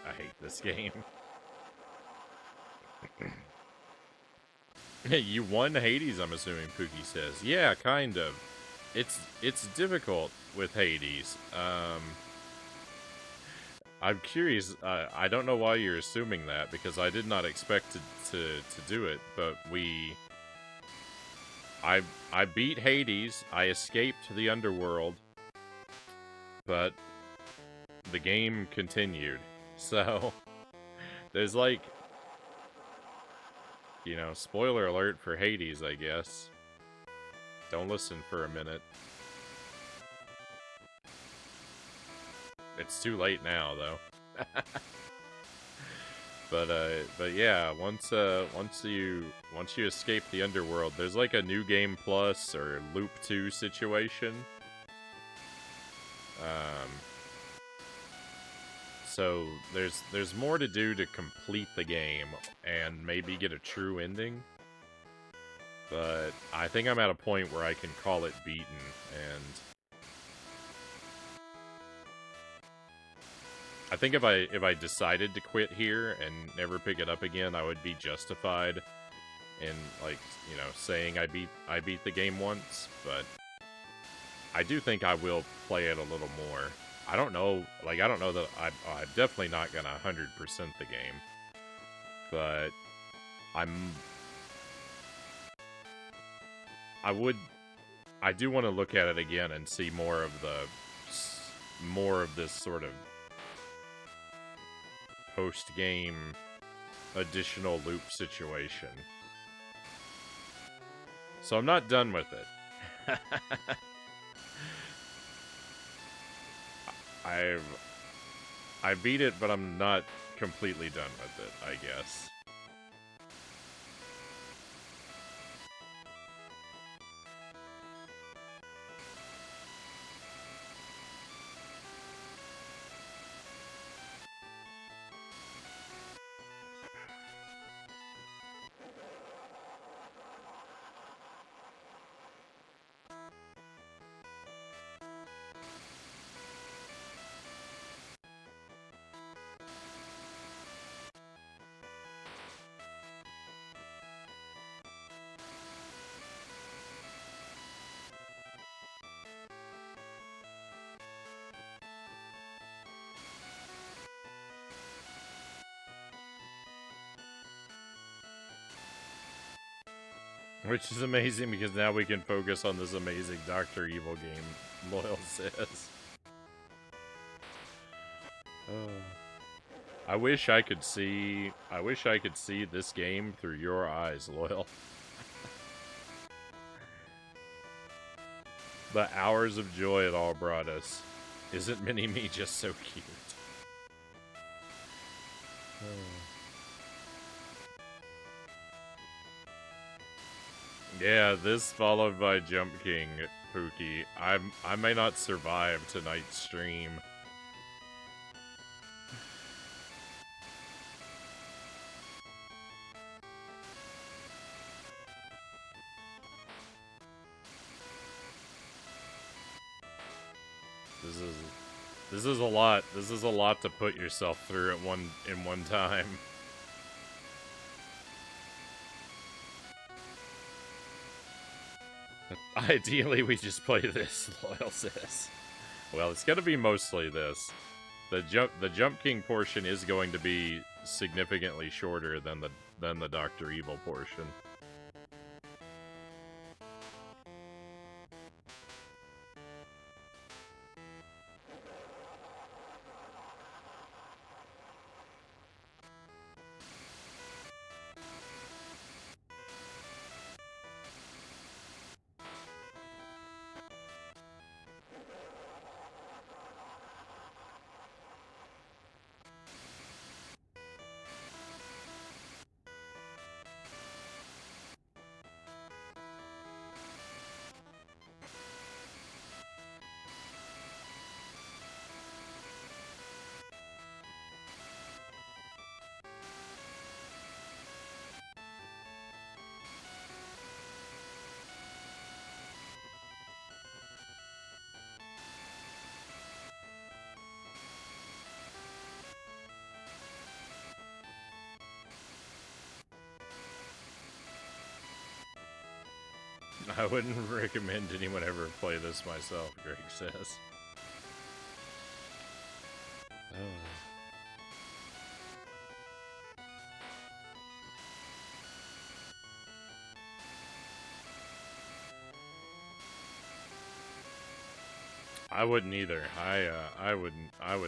I hate this game. You won Hades, I'm assuming, Pookie says. Yeah, kind of. It's difficult with Hades. I'm curious. I don't know why you're assuming that, because I did not expect to do it, but I beat Hades. I escaped the underworld, but the game continued. So there's like, you know, spoiler alert for Hades, I guess. Don't listen for a minute. It's too late now, though. But yeah, once you escape the underworld, there's like a new game plus or loop 2 situation. So there's more to do to complete the game and maybe get a true ending. But I think I'm at a point where I can call it beaten, and I think if I decided to quit here and never pick it up again, I would be justified in, like, you know, saying I beat the game once, but I do think I will play it a little more. I don't know, like, I don't know that I'm definitely not gonna 100% the game, but I do want to look at it again and see more of this sort of post-game additional loop situation. So I'm not done with it. I beat it, but I'm not completely done with it, I guess. Which is amazing because now we can focus on this amazing Dr. Evil game, Loyal says. I wish I could see this game through your eyes, Loyal. The hours of joy it all brought us. Isn't Mini-Me just so cute? Yeah, this followed by Jump King, Pookie. I may not survive tonight's stream. This is a lot. This is a lot to put yourself through in one time. Ideally, we just play this, Loyal says. Well, it's gonna be mostly this. The Jump King portion is going to be significantly shorter than the Dr. Evil portion. I wouldn't recommend anyone ever play this myself, Greg says. Oh. I wouldn't either. I would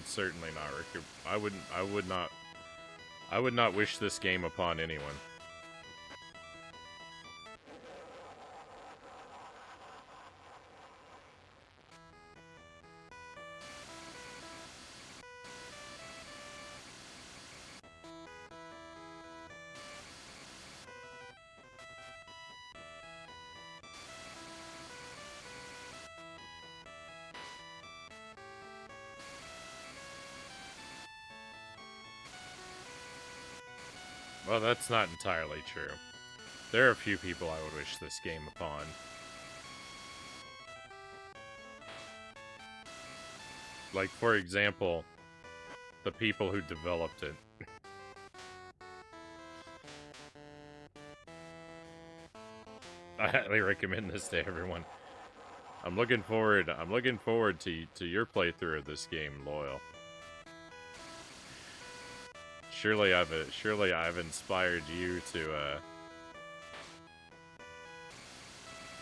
certainly not recommend. I would not wish this game upon anyone. Well, that's not entirely true. There are a few people I would wish this game upon. Like, for example, the people who developed it. I highly recommend this to everyone. I'm looking forward to your playthrough of this game, Loyal. Surely I've inspired you to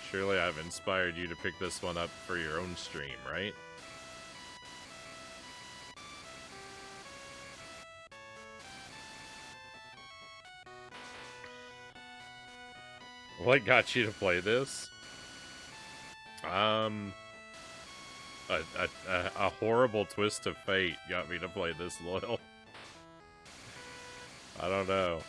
surely I've inspired you to pick this one up for your own stream, right? What got you to play this? A horrible twist of fate got me to play this, Loyal. I don't know.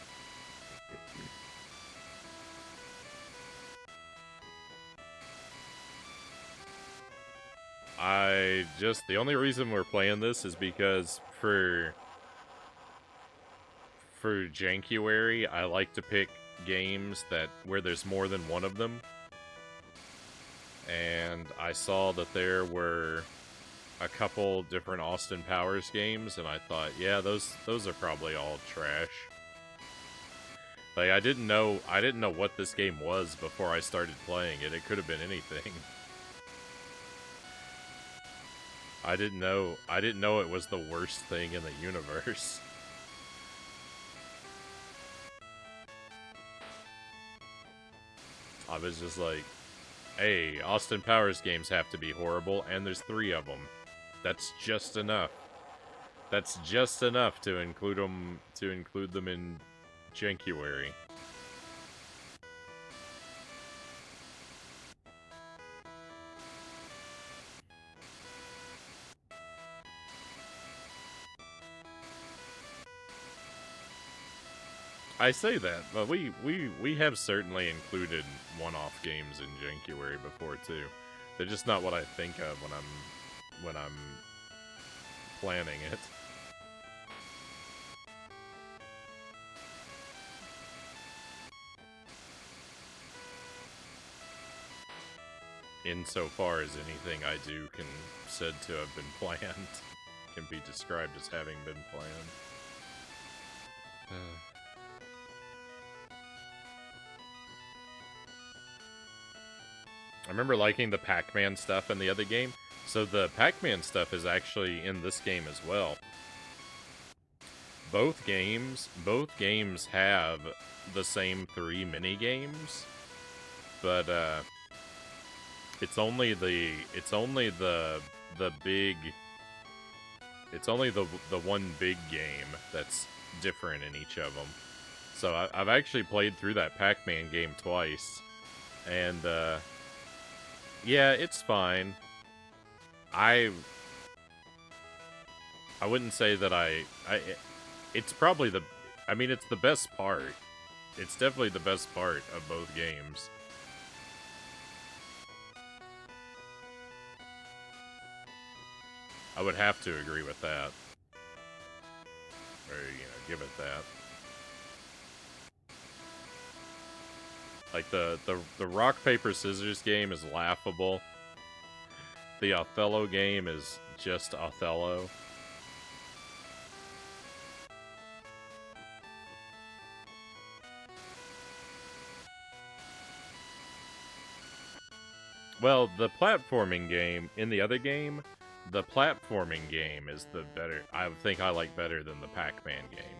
The only reason we're playing this is because for Jankuary, I like to pick games where there's more than one of them. And I saw that there were a couple different Austin Powers games, and I thought, yeah, those are probably all trash. Like, I didn't know what this game was before I started playing it. It could have been anything. I didn't know it was the worst thing in the universe. I was just like, hey, Austin Powers games have to be horrible, and there's 3 of them. That's just enough. That's just enough to include them in Jankuary. I say that, but we have certainly included one-off games in Jankuary before too. They're just not what I think of when I'm planning it. Insofar as anything I do said to have been planned, can be described as having been planned. I remember liking the Pac-Man stuff in the other game, so the Pac-Man stuff is actually in this game as well. Both games have the same 3 mini-games, but it's only the one big game that's different in each of them. So I've actually played through that Pac-Man game twice, and yeah, it's fine. I wouldn't say that it's probably it's the best part. It's definitely the best part of both games. I would have to agree with that. Or, give it that. Like, the rock, paper, scissors game is laughable. The Othello game is just Othello. Well, the platforming game, in the other game, the platforming game is the better, I think I like better than the Pac-Man game.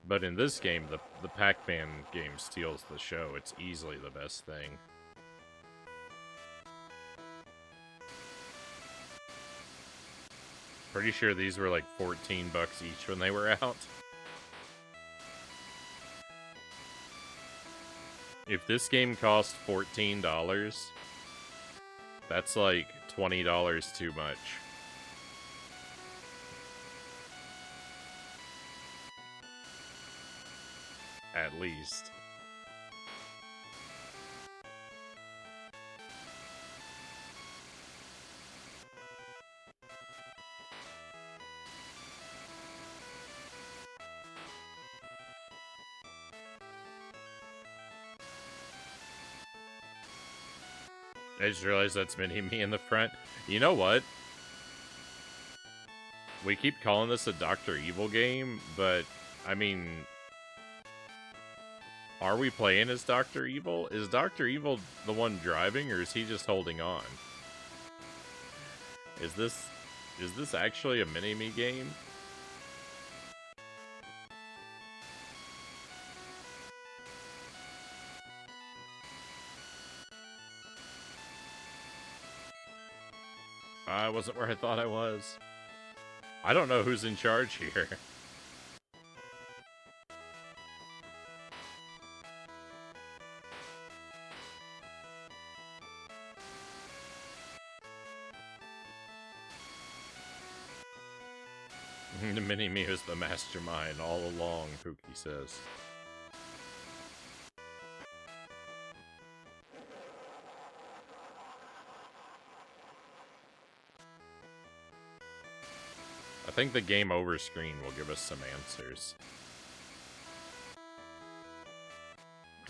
But in this game, the Pac-Man game steals the show. It's easily the best thing. Pretty sure these were like 14 bucks each when they were out. If this game cost $14, that's like $20 too much. At least. I just realized that's Mini-Me in the front. You know what? We keep calling this a Dr. Evil game, but, I mean... Are we playing as Dr. Evil? Is Dr. Evil the one driving, or is he just holding on? Is this actually a Mini-Me game? I wasn't where I thought I was. I don't know who's in charge here. The Mini-Me is the mastermind all along, Pookie says. I think the game over screen will give us some answers.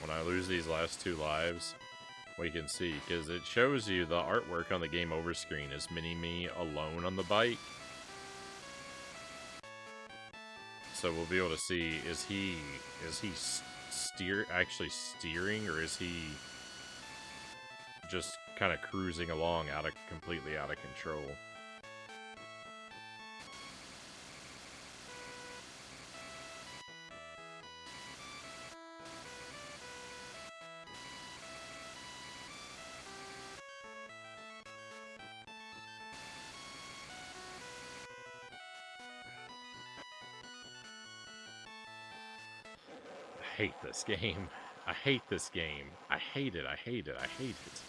When I lose these last 2 lives, we can see, because it shows you the artwork on the game over screen is Mini-Me alone on the bike. So we'll be able to see, is he actually steering, or is he just kind of cruising along completely out of control? I hate this game. I hate this game. I hate it. I hate it. I hate it.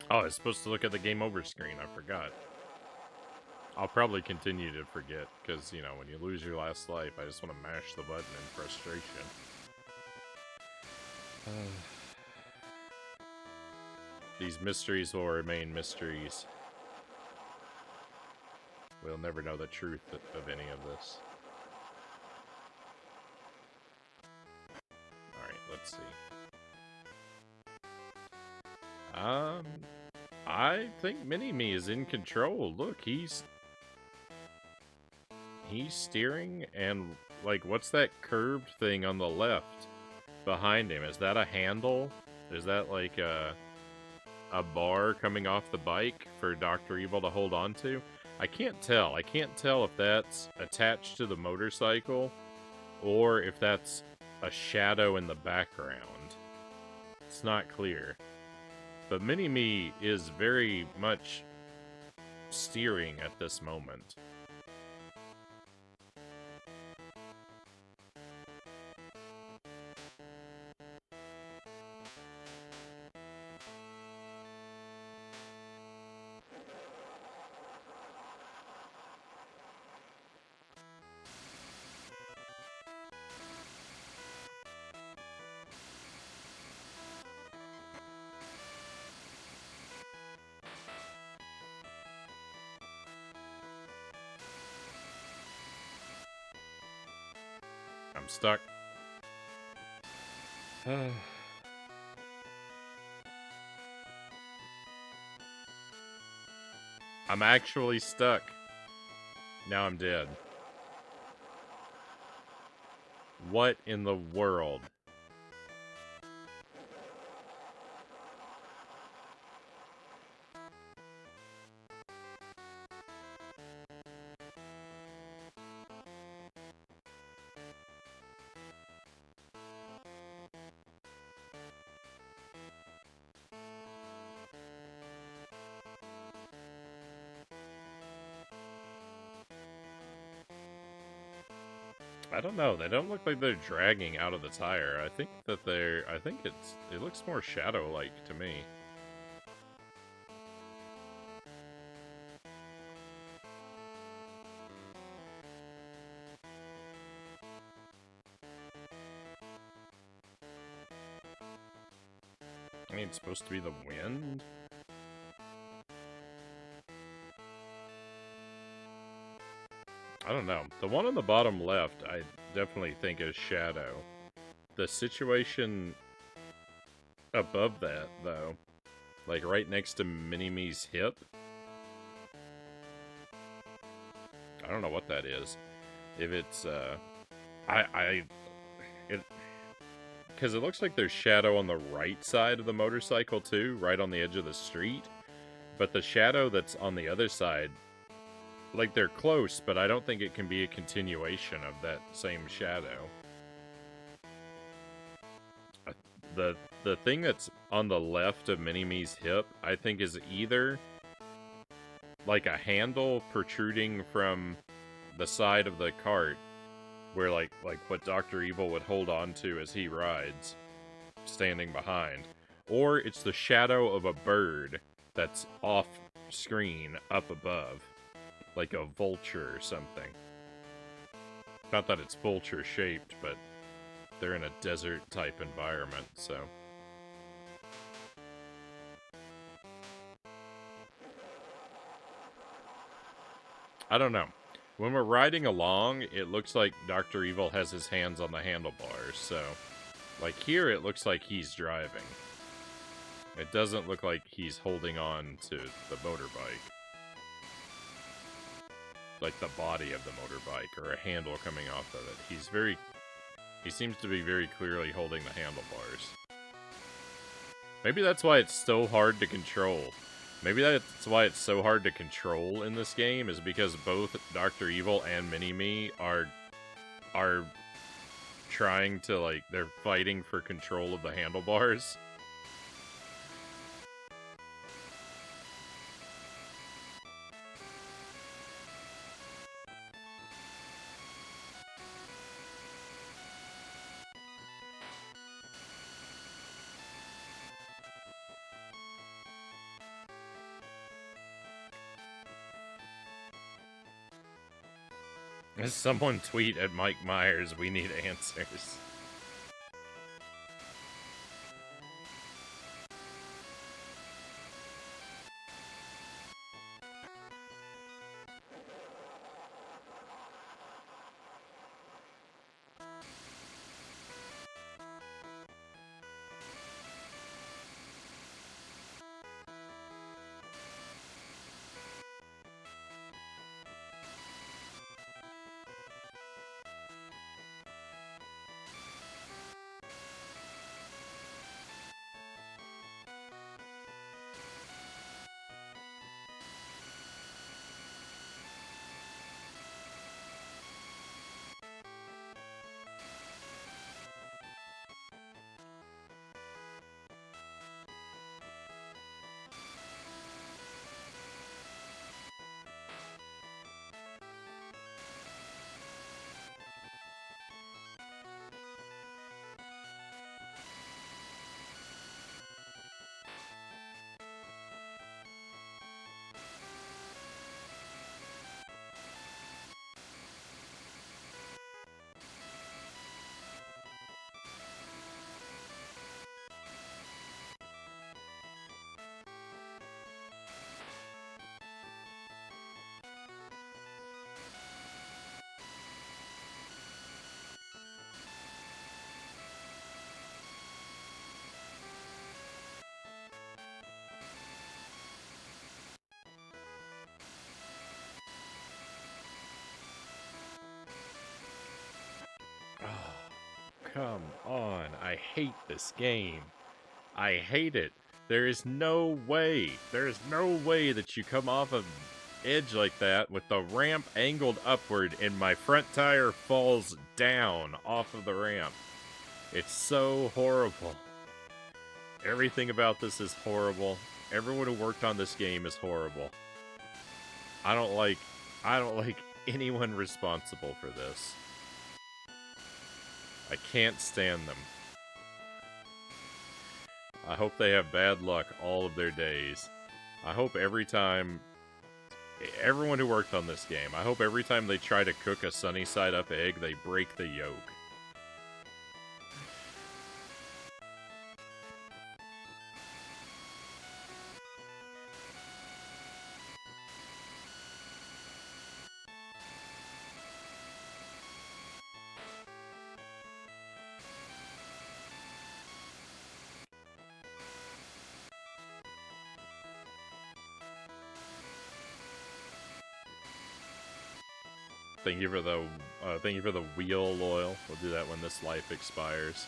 Oh, I was supposed to look at the game over screen. I forgot. I'll probably continue to forget, because, you know, when you lose your last life, I just want to mash the button in frustration. These mysteries will remain mysteries. We'll never know the truth of any of this. Alright, let's see. I think Mini-Me is in control. Look, he's steering, and, like, what's that curved thing on the left behind him? Is that a handle? Is that, like, a bar coming off the bike for Dr. Evil to hold on to? I can't tell. I can't tell if that's attached to the motorcycle or if that's a shadow in the background. It's not clear. But Mini-Me is very much steering at this moment. I'm stuck. I'm actually stuck. Now I'm dead. What in the world? I don't know. They don't look like they're dragging out of the tire. I think that it looks more shadow-like to me. I mean, it's supposed to be the wind? I don't know. The one on the bottom left, I definitely think is shadow. The situation above that, though, like right next to Mini-Me's hip, I don't know what that is. If it's, because it looks like there's shadow on the right side of the motorcycle too, right on the edge of the street. But the shadow that's on the other side, like they're close, but I don't think it can be a continuation of that same shadow. The thing that's on the left of Mini-Me's hip, I think is either like a handle protruding from the side of the cart, where like what Dr. Evil would hold on to as he rides, standing behind, or it's the shadow of a bird that's off screen up above, like a vulture or something. Not that it's vulture shaped, but they're in a desert type environment, so. I don't know. When we're riding along, it looks like Dr. Evil has his hands on the handlebars, so... Like here, it looks like he's driving. It doesn't look like he's holding on to the motorbike. Like the body of the motorbike, or a handle coming off of it. He seems to be very clearly holding the handlebars. Maybe that's why it's so hard to control. Maybe that's why it's so hard to control in this game, is because both Dr. Evil and Mini-Me are trying to, like, they're fighting for control of the handlebars. Someone tweet at Mike Myers, we need answers. come on. I hate this game. I hate it. There is no way. There is no way that you come off of edge like that with the ramp angled upward and my front tire falls down off of the ramp. It's so horrible. Everything about this is horrible. Everyone who worked on this game is horrible. I don't like anyone responsible for this. I can't stand them. I hope they have bad luck all of their days. I hope every time... Everyone who worked on this game, I hope every time they try to cook a sunny side up egg, they break the yolk. Thank you for the wheel, Loyal. We'll do that when this life expires.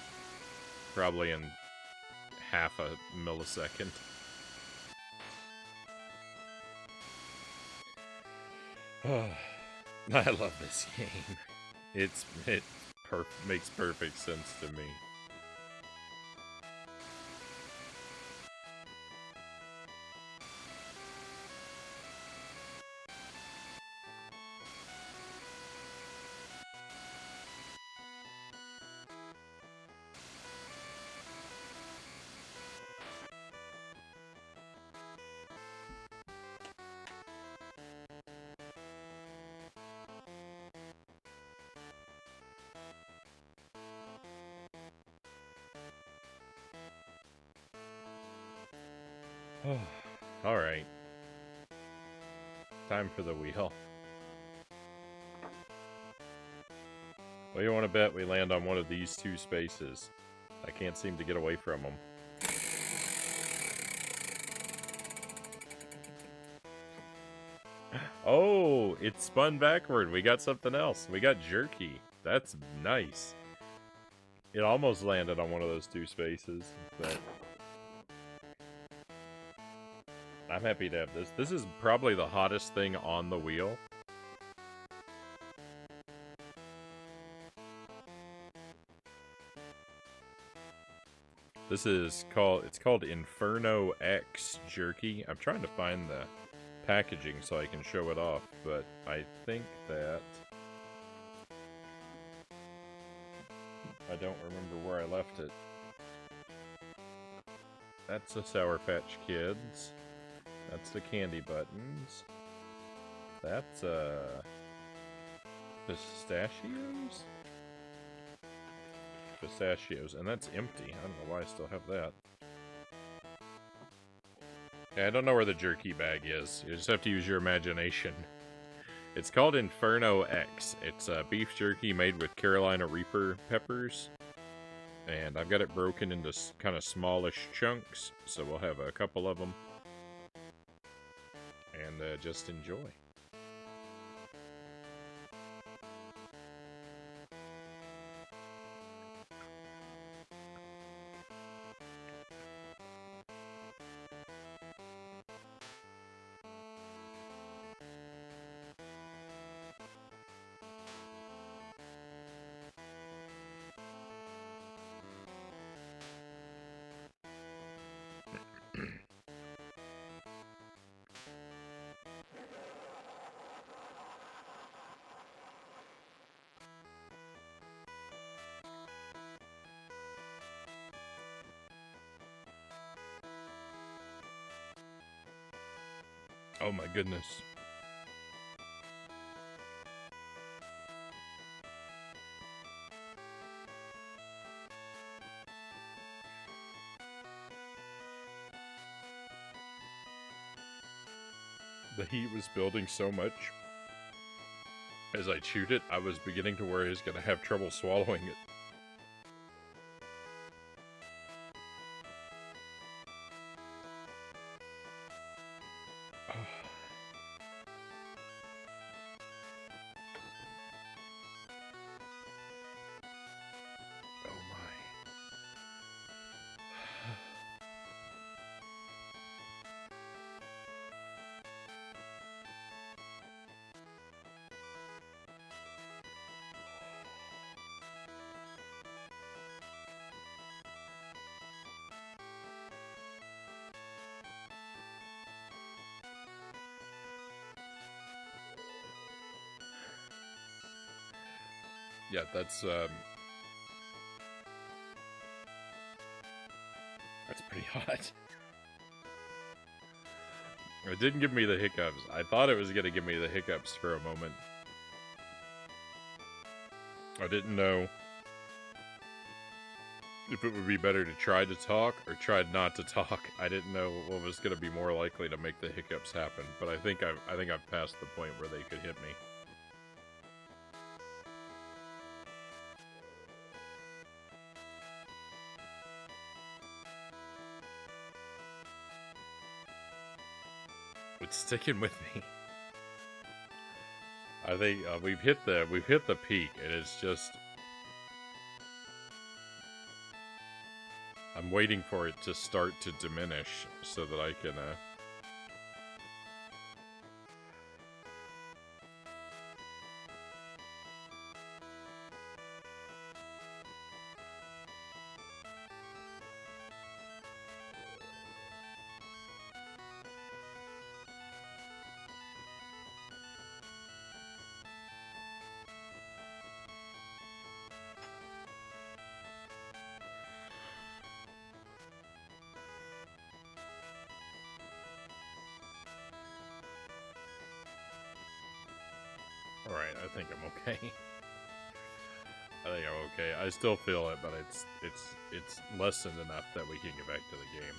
Probably in half a millisecond. I love this game. It makes perfect sense to me. Alright. Time for the wheel. Well, you want to bet we land on one of these two spaces? I can't seem to get away from them. Oh, it spun backward. We got something else. We got jerky. That's nice. It almost landed on one of those two spaces, but... I'm happy to have this. This is probably the hottest thing on the wheel. It's called Inferno X Jerky. I'm trying to find the packaging so I can show it off, but I think that... I don't remember where I left it. That's the Sour Patch Kids. That's the candy buttons. That's, pistachios? Pistachios, and that's empty. I don't know why I still have that. Yeah, I don't know where the jerky bag is. You just have to use your imagination. It's called Inferno X. It's beef jerky made with Carolina Reaper peppers. And I've got it broken into kind of smallish chunks, so we'll have a couple of them. And just enjoy. Oh my goodness. The heat was building so much. As I chewed it, I was beginning to worry I was going to have trouble swallowing it. Oh Yeah, that's pretty hot. It didn't give me the hiccups. I thought it was gonna give me the hiccups for a moment. I didn't know if it would be better to try to talk or try not to talk. I didn't know what was going to be more likely to make the hiccups happen, but I think I've passed the point where they could hit me. It's sticking with me. I think we've hit the peak, and it's just I'm waiting for it to start to diminish so that I can Alright, I think I'm okay. I think I'm okay. I still feel it, but it's lessened enough that we can get back to the game.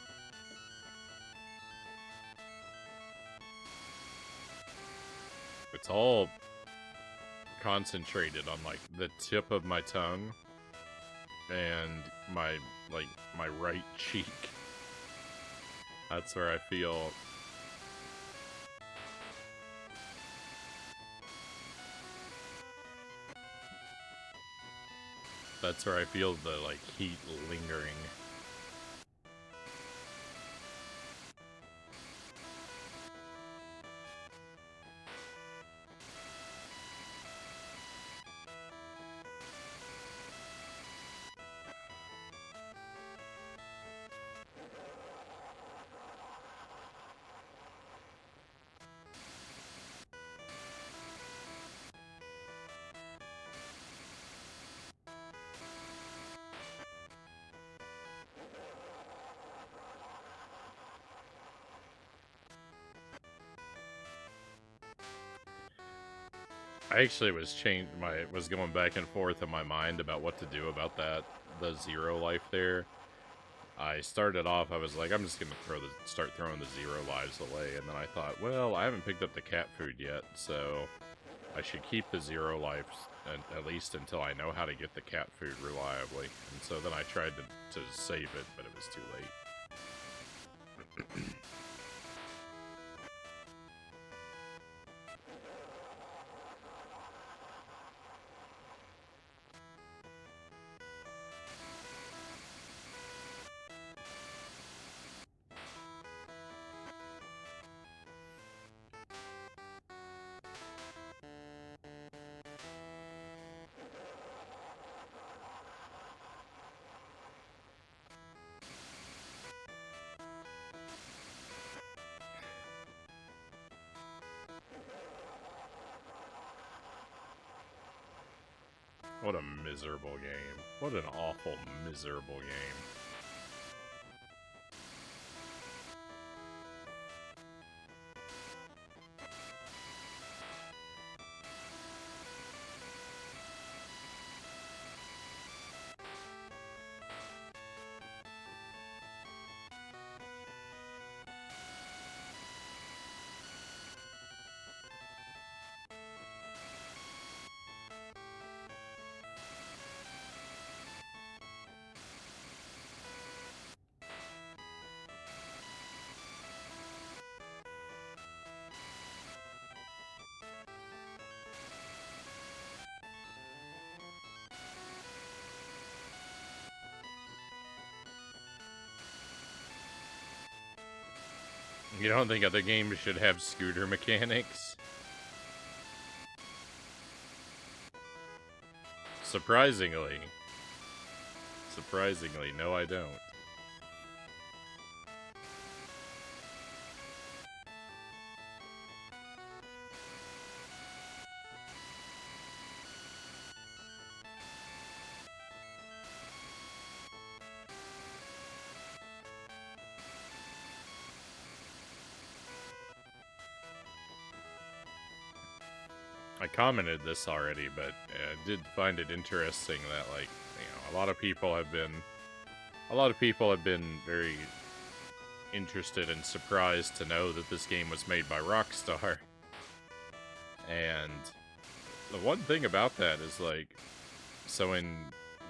It's all concentrated on like the tip of my tongue and my right cheek. That's where I feel the like heat lingering. I actually was going back and forth in my mind about what to do about the 0 life there. I started off, I was like, I'm just gonna start throwing the 0 lives away, and then I thought, well, I haven't picked up the cat food yet, so I should keep the 0 lives at least until I know how to get the cat food reliably. And so then I tried to save it, but it was too late. What a miserable game. What an awful, miserable game. You don't think other games should have scooter mechanics? Surprisingly, no I don't. I commented this already, but I did find it interesting that, like, a lot of people have been very interested and surprised to know that this game was made by Rockstar. And the one thing about that is, like, so in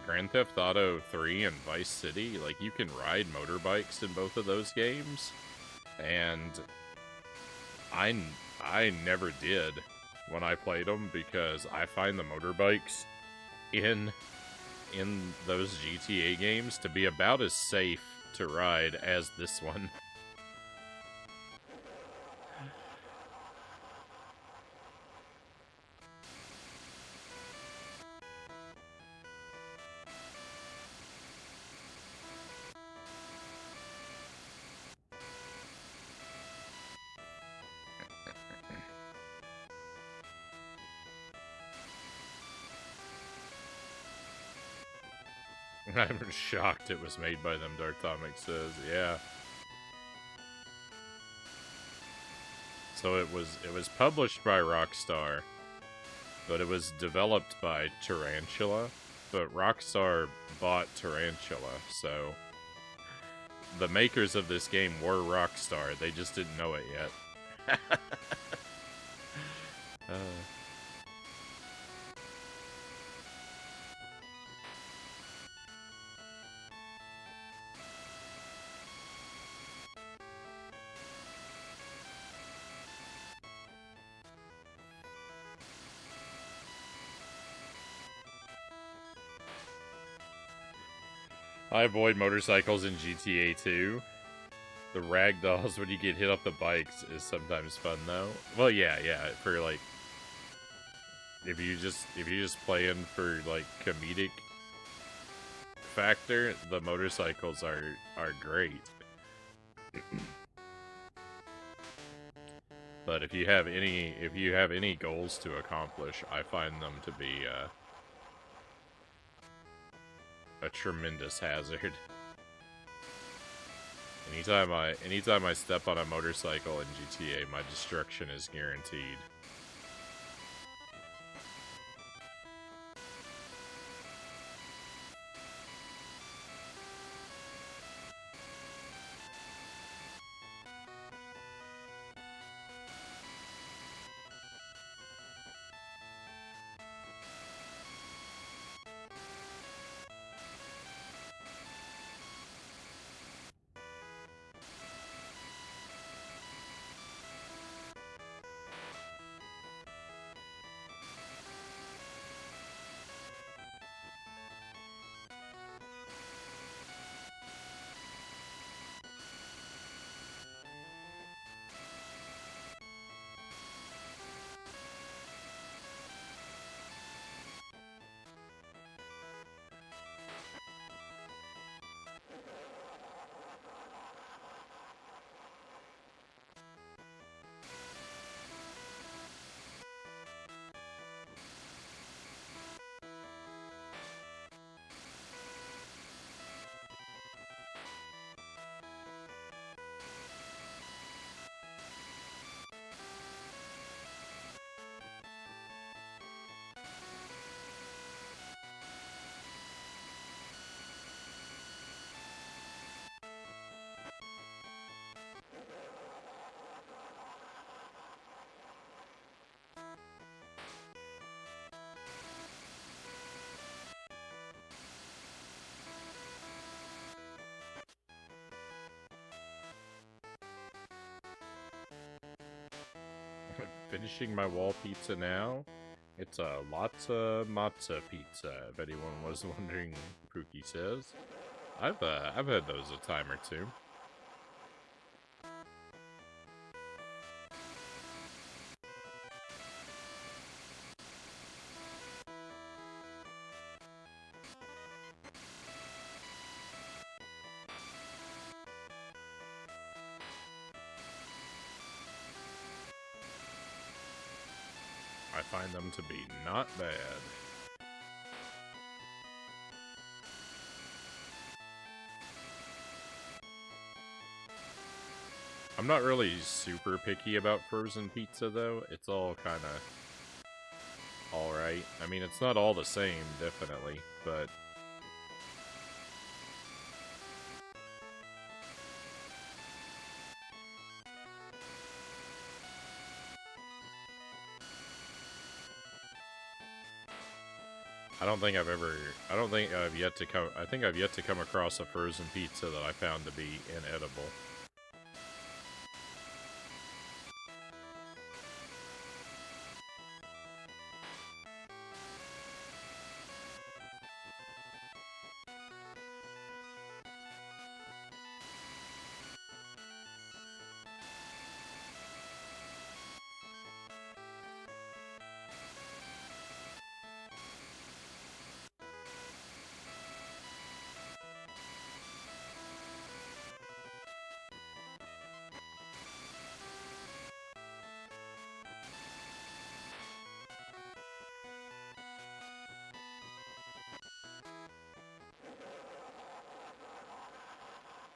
Grand Theft Auto 3 and Vice City, like, you can ride motorbikes in both of those games, and I never did when I played them, because I find the motorbikes in those GTA games to be about as safe to ride as this one. I'm shocked it was made by them, Darktomic says. Yeah. So it was published by Rockstar, but it was developed by Tarantula, but Rockstar bought Tarantula, so the makers of this game were Rockstar. They just didn't know it yet. I avoid motorcycles in GTA 2. The ragdolls when you get hit off the bikes is sometimes fun though. Well, yeah, for like, if you just playing for like comedic factor, the motorcycles are great. But if you have any goals to accomplish, I find them to be a tremendous hazard. Anytime I step on a motorcycle in GTA, my destruction is guaranteed. Finishing my wall pizza now. It's a Latza Matza pizza, if anyone was wondering, Pookie says. I've had those a time or two. I find them to be not bad. I'm not really super picky about frozen pizza, though. It's all kind of alright. I mean, it's not all the same, definitely, but... I don't think I've yet to come... I think I've yet to come across a frozen pizza that I found to be inedible.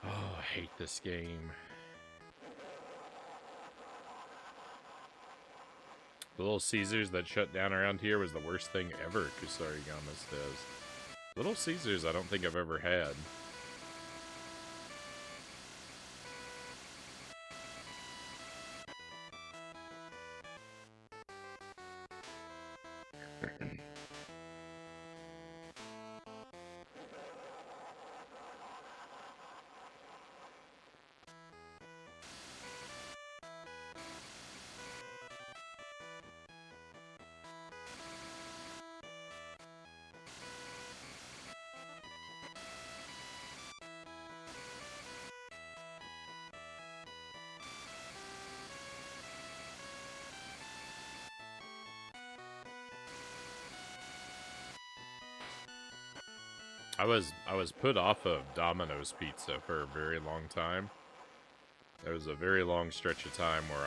Oh, I hate this game. The Little Caesars that shut down around here was the worst thing ever, Kusarigama says. Little Caesars I don't think I've ever had. I was put off of Domino's pizza for a very long time. There was a very long stretch of time where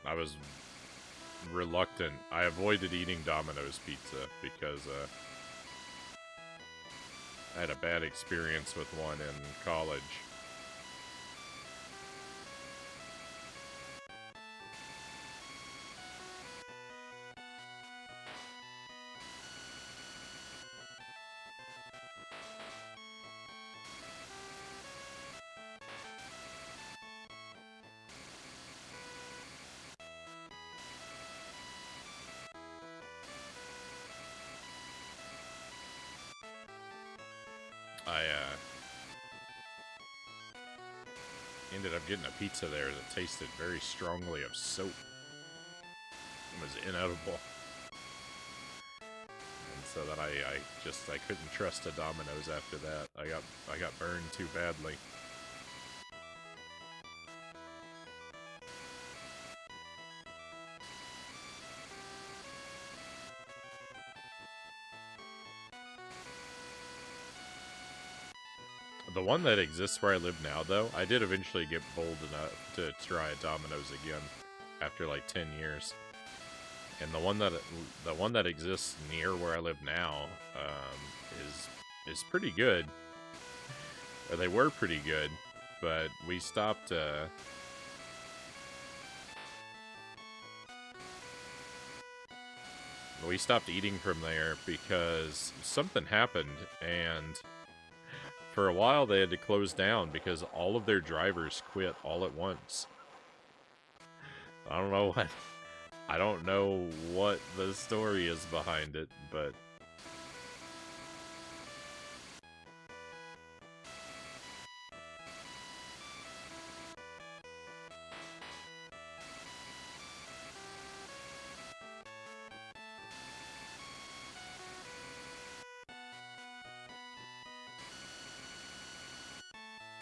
I was reluctant. I avoided eating Domino's pizza because I had a bad experience with one in college. I ended up getting a pizza there that tasted very strongly of soap. It was inedible. And so that I couldn't trust a Domino's after that. I got burned too badly. The one that exists where I live now, though, I did eventually get bold enough to try a Domino's again after like 10 years. And the one that exists near where I live now is pretty good. Or they were pretty good, but we stopped. We stopped eating from there because something happened, and for a while they had to close down because all of their drivers quit all at once. I don't know what the story is behind it, but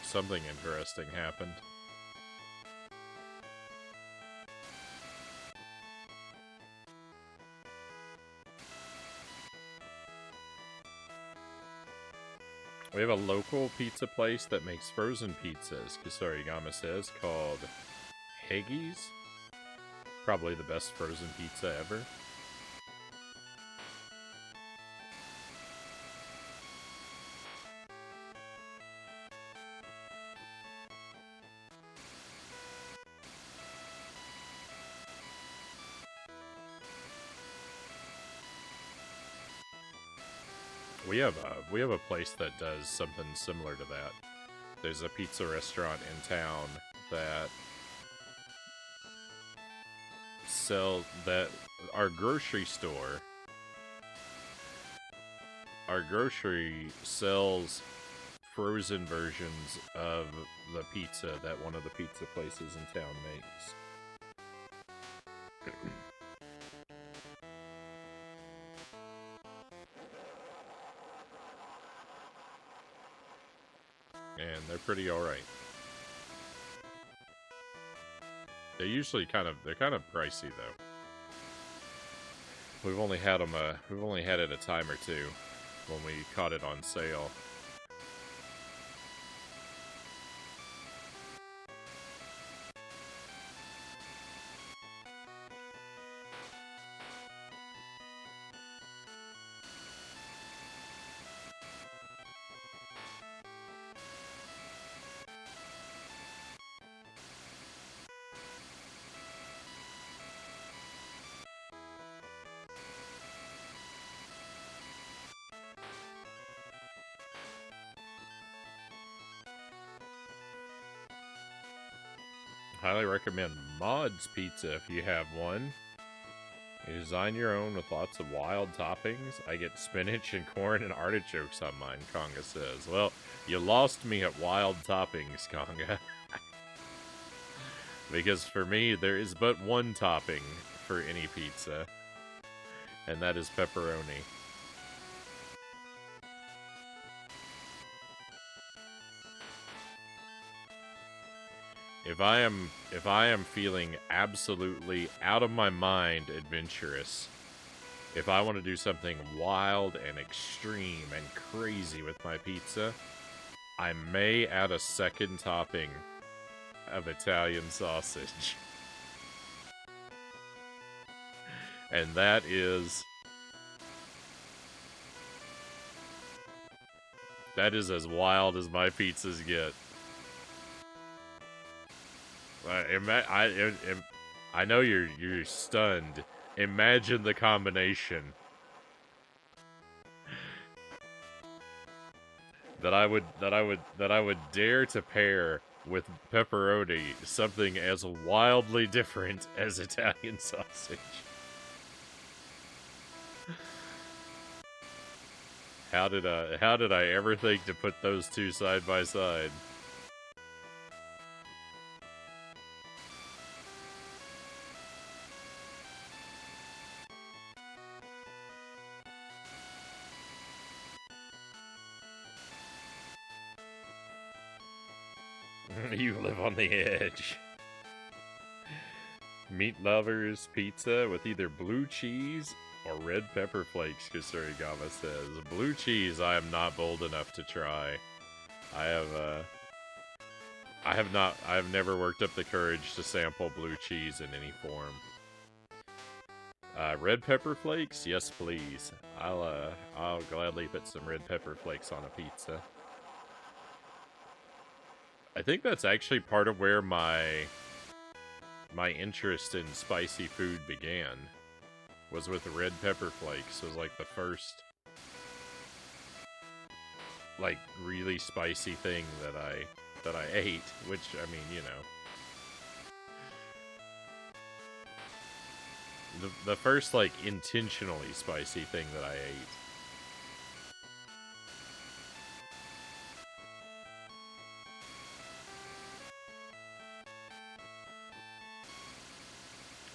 something interesting happened. We have a local pizza place that makes frozen pizzas, Kusarigama says, called Heggy's. Probably the best frozen pizza ever. We have a place that does something similar to that. There's a pizza restaurant in town that our grocery store. Our grocery sells frozen versions of the pizza that one of the pizza places in town makes. And they're pretty alright. They're usually kind of pricey though. We've only had them it a time or two when we caught it on sale. Highly recommend Mod's Pizza if you have one. You design your own with lots of wild toppings. I get spinach and corn and artichokes on mine, Conga says. Well, you lost me at wild toppings, Conga. Because for me, there is but one topping for any pizza. And that is pepperoni. If I am feeling absolutely out of my mind adventurous, if I want to do something wild and extreme and crazy with my pizza, I may add a second topping of Italian sausage. And that is as wild as my pizzas get. I know you're stunned. Imagine the combination that I would dare to pair with pepperoni, something as wildly different as Italian sausage. How did I ever think to put those two side by side? You live on the edge. Meat lovers pizza with either blue cheese or red pepper flakes, Kusurigama says. Blue cheese I am not bold enough to try. I have never worked up the courage to sample blue cheese in any form. Red pepper flakes? Yes, please. I'll gladly put some red pepper flakes on a pizza. I think that's actually part of where my interest in spicy food began. Was with red pepper flakes. It was like the first like really spicy thing that I ate, which I mean, you know, the first like intentionally spicy thing that I ate.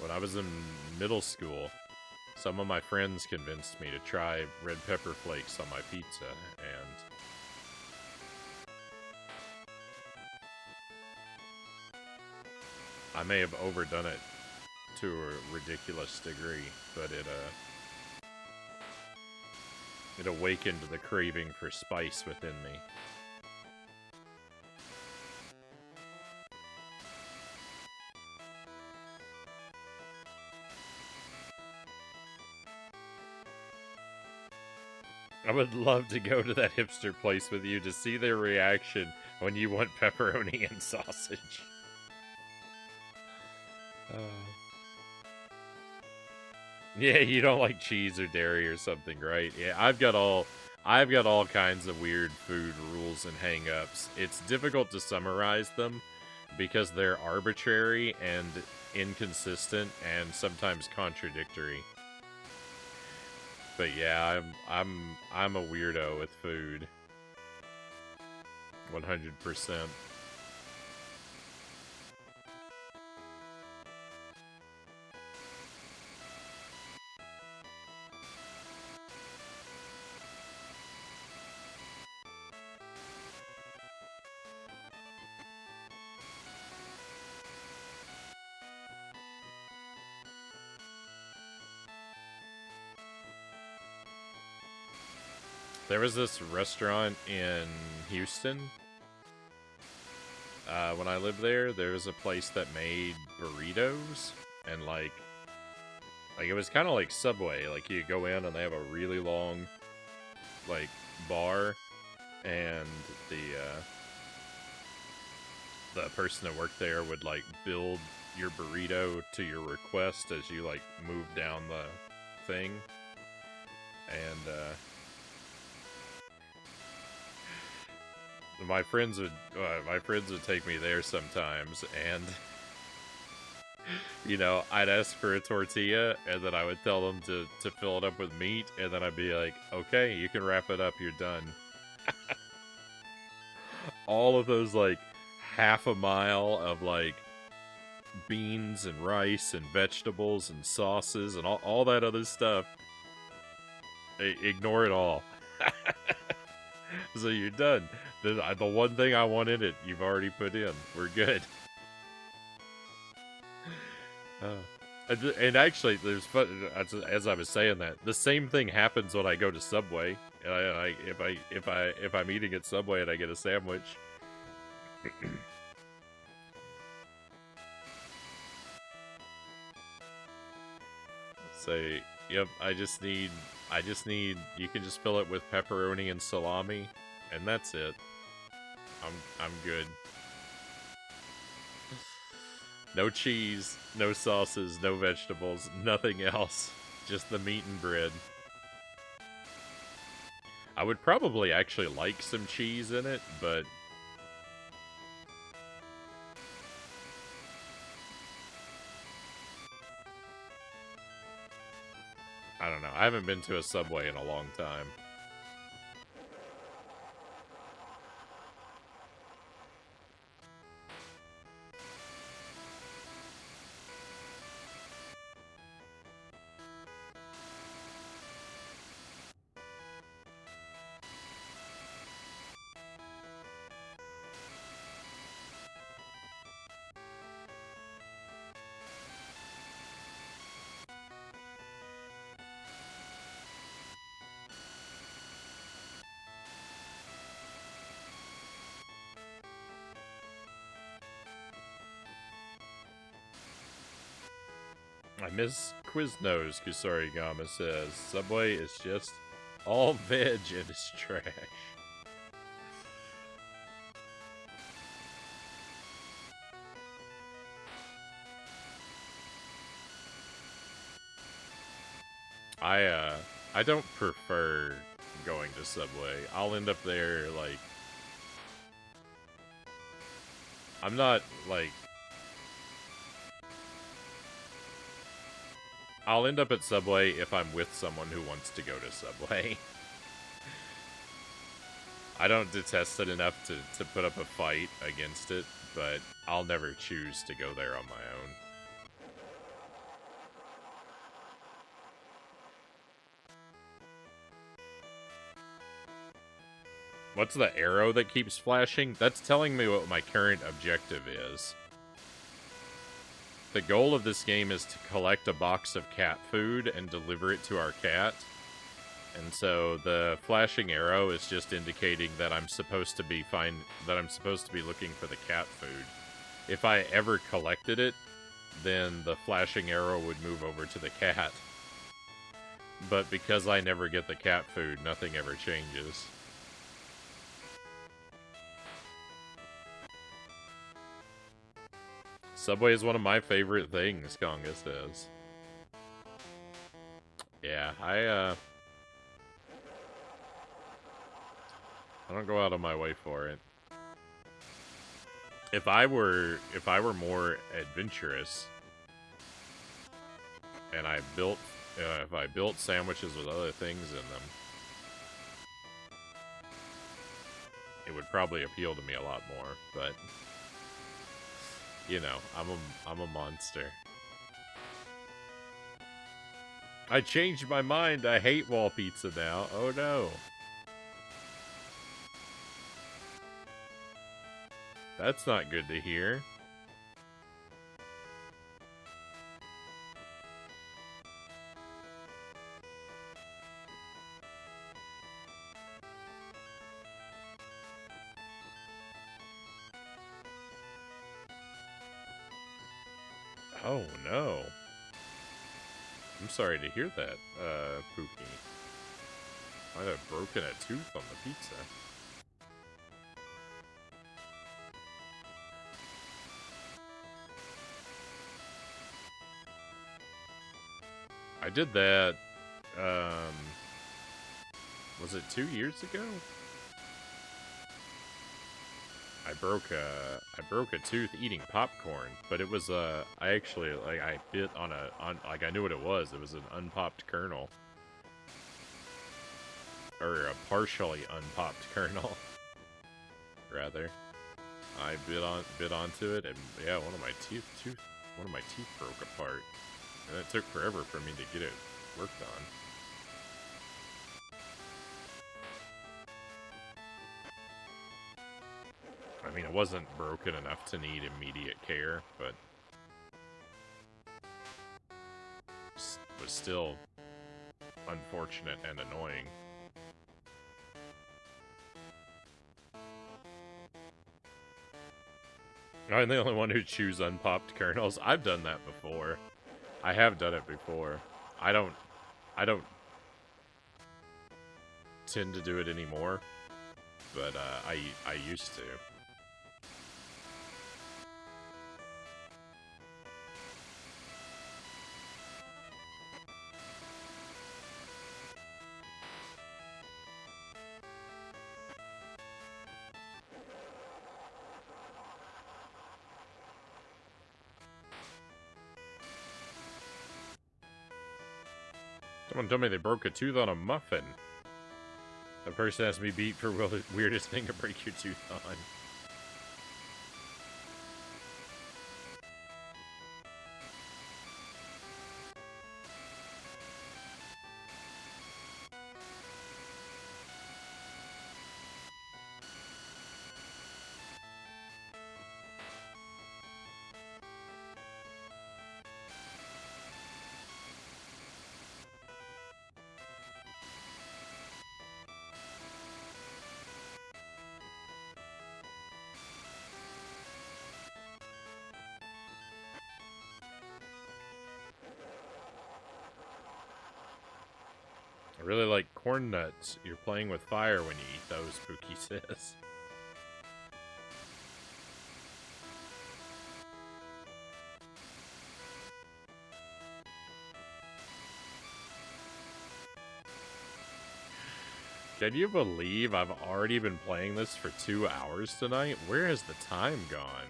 When I was in middle school, some of my friends convinced me to try red pepper flakes on my pizza, and I may have overdone it to a ridiculous degree, but it awakened the craving for spice within me. I would love to go to that hipster place with you to see their reaction when you want pepperoni and sausage. Yeah, you don't like cheese or dairy or something, right? Yeah, I've got all I've got all kinds of weird food rules and hang-ups. It's difficult to summarize them because they're arbitrary and inconsistent and sometimes contradictory. But yeah, I'm a weirdo with food. 100%. There was this restaurant in Houston. When I lived there, there was a place that made burritos, and like it was kind of like Subway. Like you go in and they have a really long, like, bar, and the person that worked there would like build your burrito to your request as you like move down the thing, and my friends would take me there sometimes, and you know, I'd ask for a tortilla, and then I would tell them to fill it up with meat, and then I'd be like, okay, you can wrap it up, you're done. All of those, like, half a mile of, like, beans and rice and vegetables and sauces and all that other stuff. Ignore it all. So you're done. The one thing I want in it, you've already put in. We're good. And actually, there's fun, as I was saying that, the same thing happens when I go to Subway. And if I'm eating at Subway and I get a sandwich. Say, yep, I just need, you can just fill it with pepperoni and salami, and that's it. I'm good. No cheese, no sauces, no vegetables, nothing else. Just the meat and bread. I would probably actually like some cheese in it, but I don't know. I haven't been to a Subway in a long time. I miss Quiznos, Kusarigama says. Subway is just all veg and it's trash. I don't prefer going to Subway. I'll end up there, like, I'm not, like, I'll end up at Subway if I'm with someone who wants to go to Subway. I don't detest it enough to put up a fight against it, but I'll never choose to go there on my own. What's the arrow that keeps flashing? That's telling me what my current objective is. The goal of this game is to collect a box of cat food and deliver it to our cat. And so the flashing arrow is just indicating that I'm supposed to be looking for the cat food. If I ever collected it, then the flashing arrow would move over to the cat. But because I never get the cat food, nothing ever changes. Subway is one of my favorite things, Conga says. Yeah, I don't go out of my way for it. If I were more adventurous, and I built, if I built sandwiches with other things in them, it would probably appeal to me a lot more. But you know, I'm a monster. I changed my mind. I hate wall pizza now. Oh no. That's not good to hear. Oh no. I'm sorry to hear that, Pookie. Might have broken a tooth on the pizza. I did that, was it 2 years ago? I broke a tooth eating popcorn, but it was, I actually, like, I bit on like, I knew what it was. It was an unpopped kernel. Or a partially unpopped kernel, rather. I bit onto it, and yeah, one of my teeth broke apart. And it took forever for me to get it worked on. I mean, it wasn't broken enough to need immediate care, but was still unfortunate and annoying. I'm the only one who chews unpopped kernels. I've done that before. I have done it before. I don't tend to do it anymore, but I used to. Someone told me they broke a tooth on a muffin. The person asked me beat for weirdest thing to break your tooth on. I really like corn nuts. You're playing with fire when you eat those, Pookie says. Can you believe I've already been playing this for 2 hours tonight? Where has the time gone?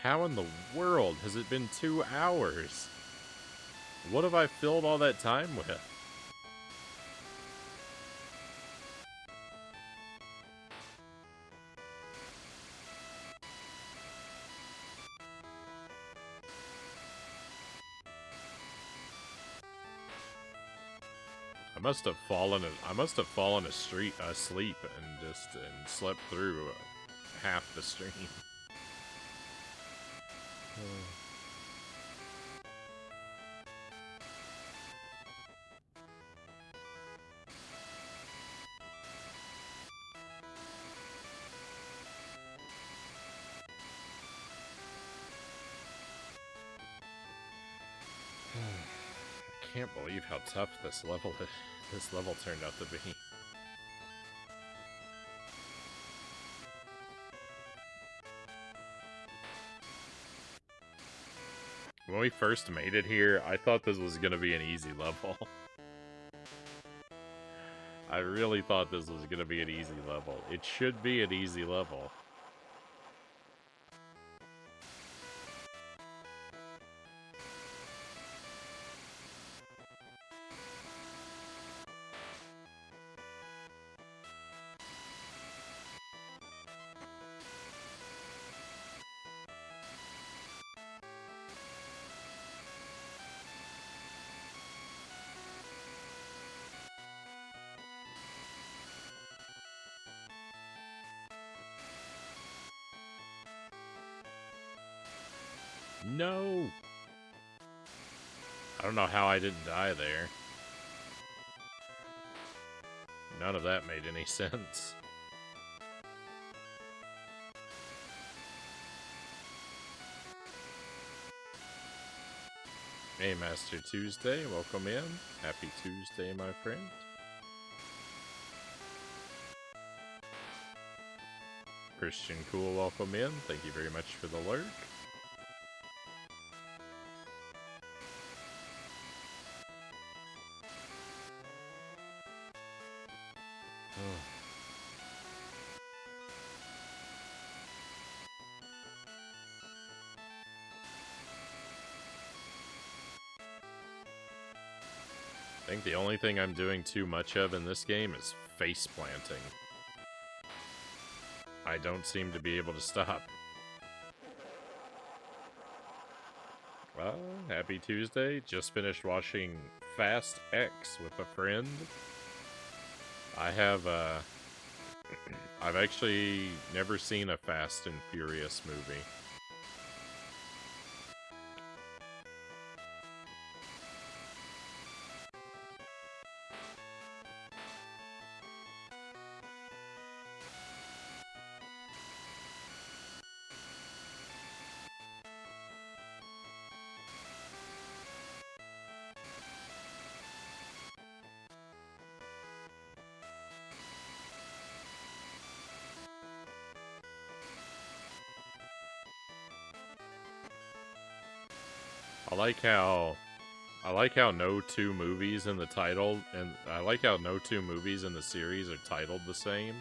How in the world has it been 2 hours? What have I filled all that time with? I must have fallen asleep and slept through half the stream. I can't believe how tough this level turned out to be. When we first made it here, I thought this was gonna be an easy level. I really thought this was going to be an easy level. It should be an easy level. No! I don't know how I didn't die there. None of that made any sense. Hey, Master Tuesday, welcome in. Happy Tuesday, my friend. Christian Cool, welcome in. Thank you very much for the lurk. I think the only thing I'm doing too much of in this game is face planting. I don't seem to be able to stop. Well, happy Tuesday. Just finished watching Fast X with a friend. I have, I've actually never seen a Fast and Furious movie. I like how no two movies in the title, and I like how no two movies in the series are titled the same.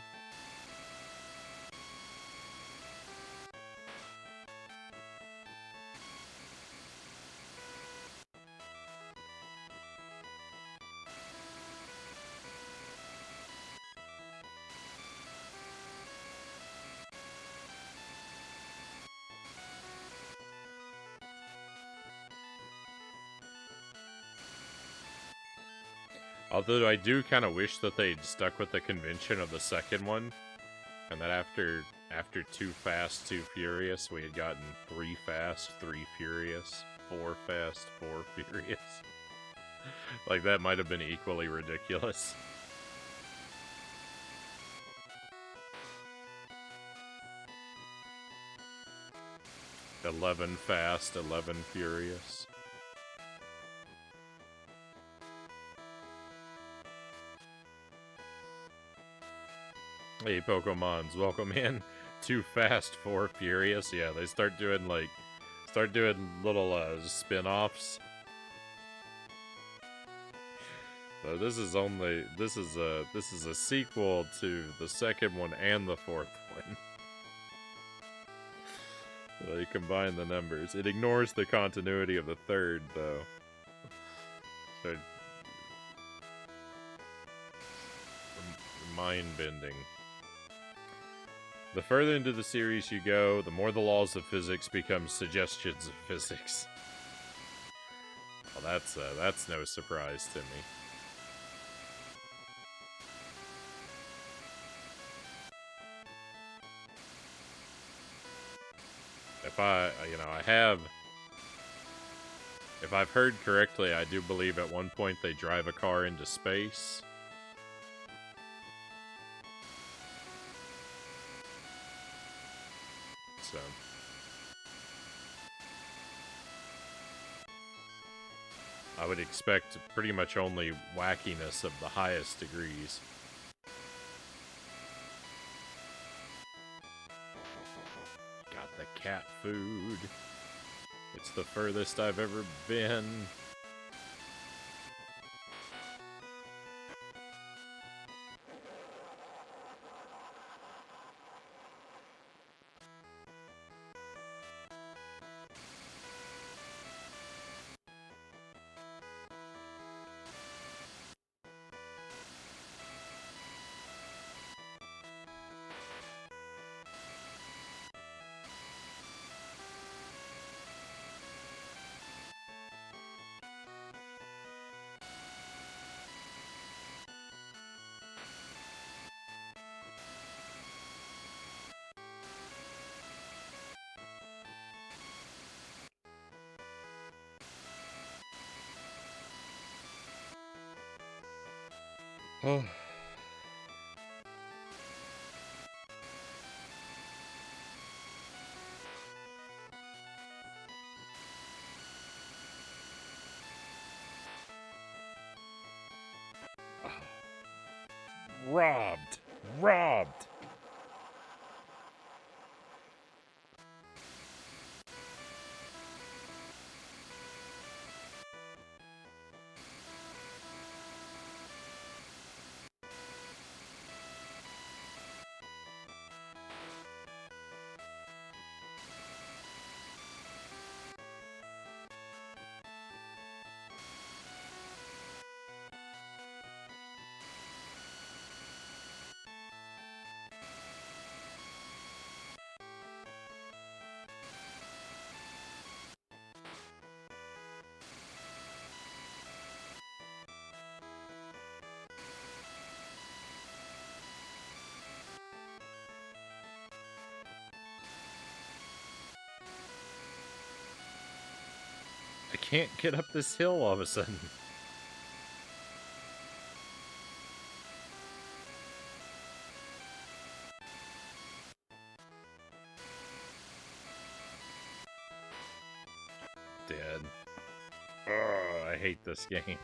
Although I do kind of wish that they'd stuck with the convention of the second one, and that after Too Fast, Too Furious, we had gotten 3 Fast, 3 Furious, 4 Fast, 4 Furious. Like, that might have been equally ridiculous. "11 Fast, 11 Furious." Hey, Pokemons, welcome in. Too Fast, 4 Furious. Yeah, they start doing little spin-offs. So this is a sequel to the second one and the fourth one. So they combine the numbers. It ignores the continuity of the third, though. So mind-bending. The further into the series you go, the more the laws of physics become suggestions of physics. Well, that's no surprise to me. If I've heard correctly, I do believe at one point they drive a car into space. So I would expect pretty much only wackiness of the highest degrees. Got the cat food. It's the furthest I've ever been. Oh. Robbed! Robbed! I can't get up this hill all of a sudden. Dead. Oh, I hate this game.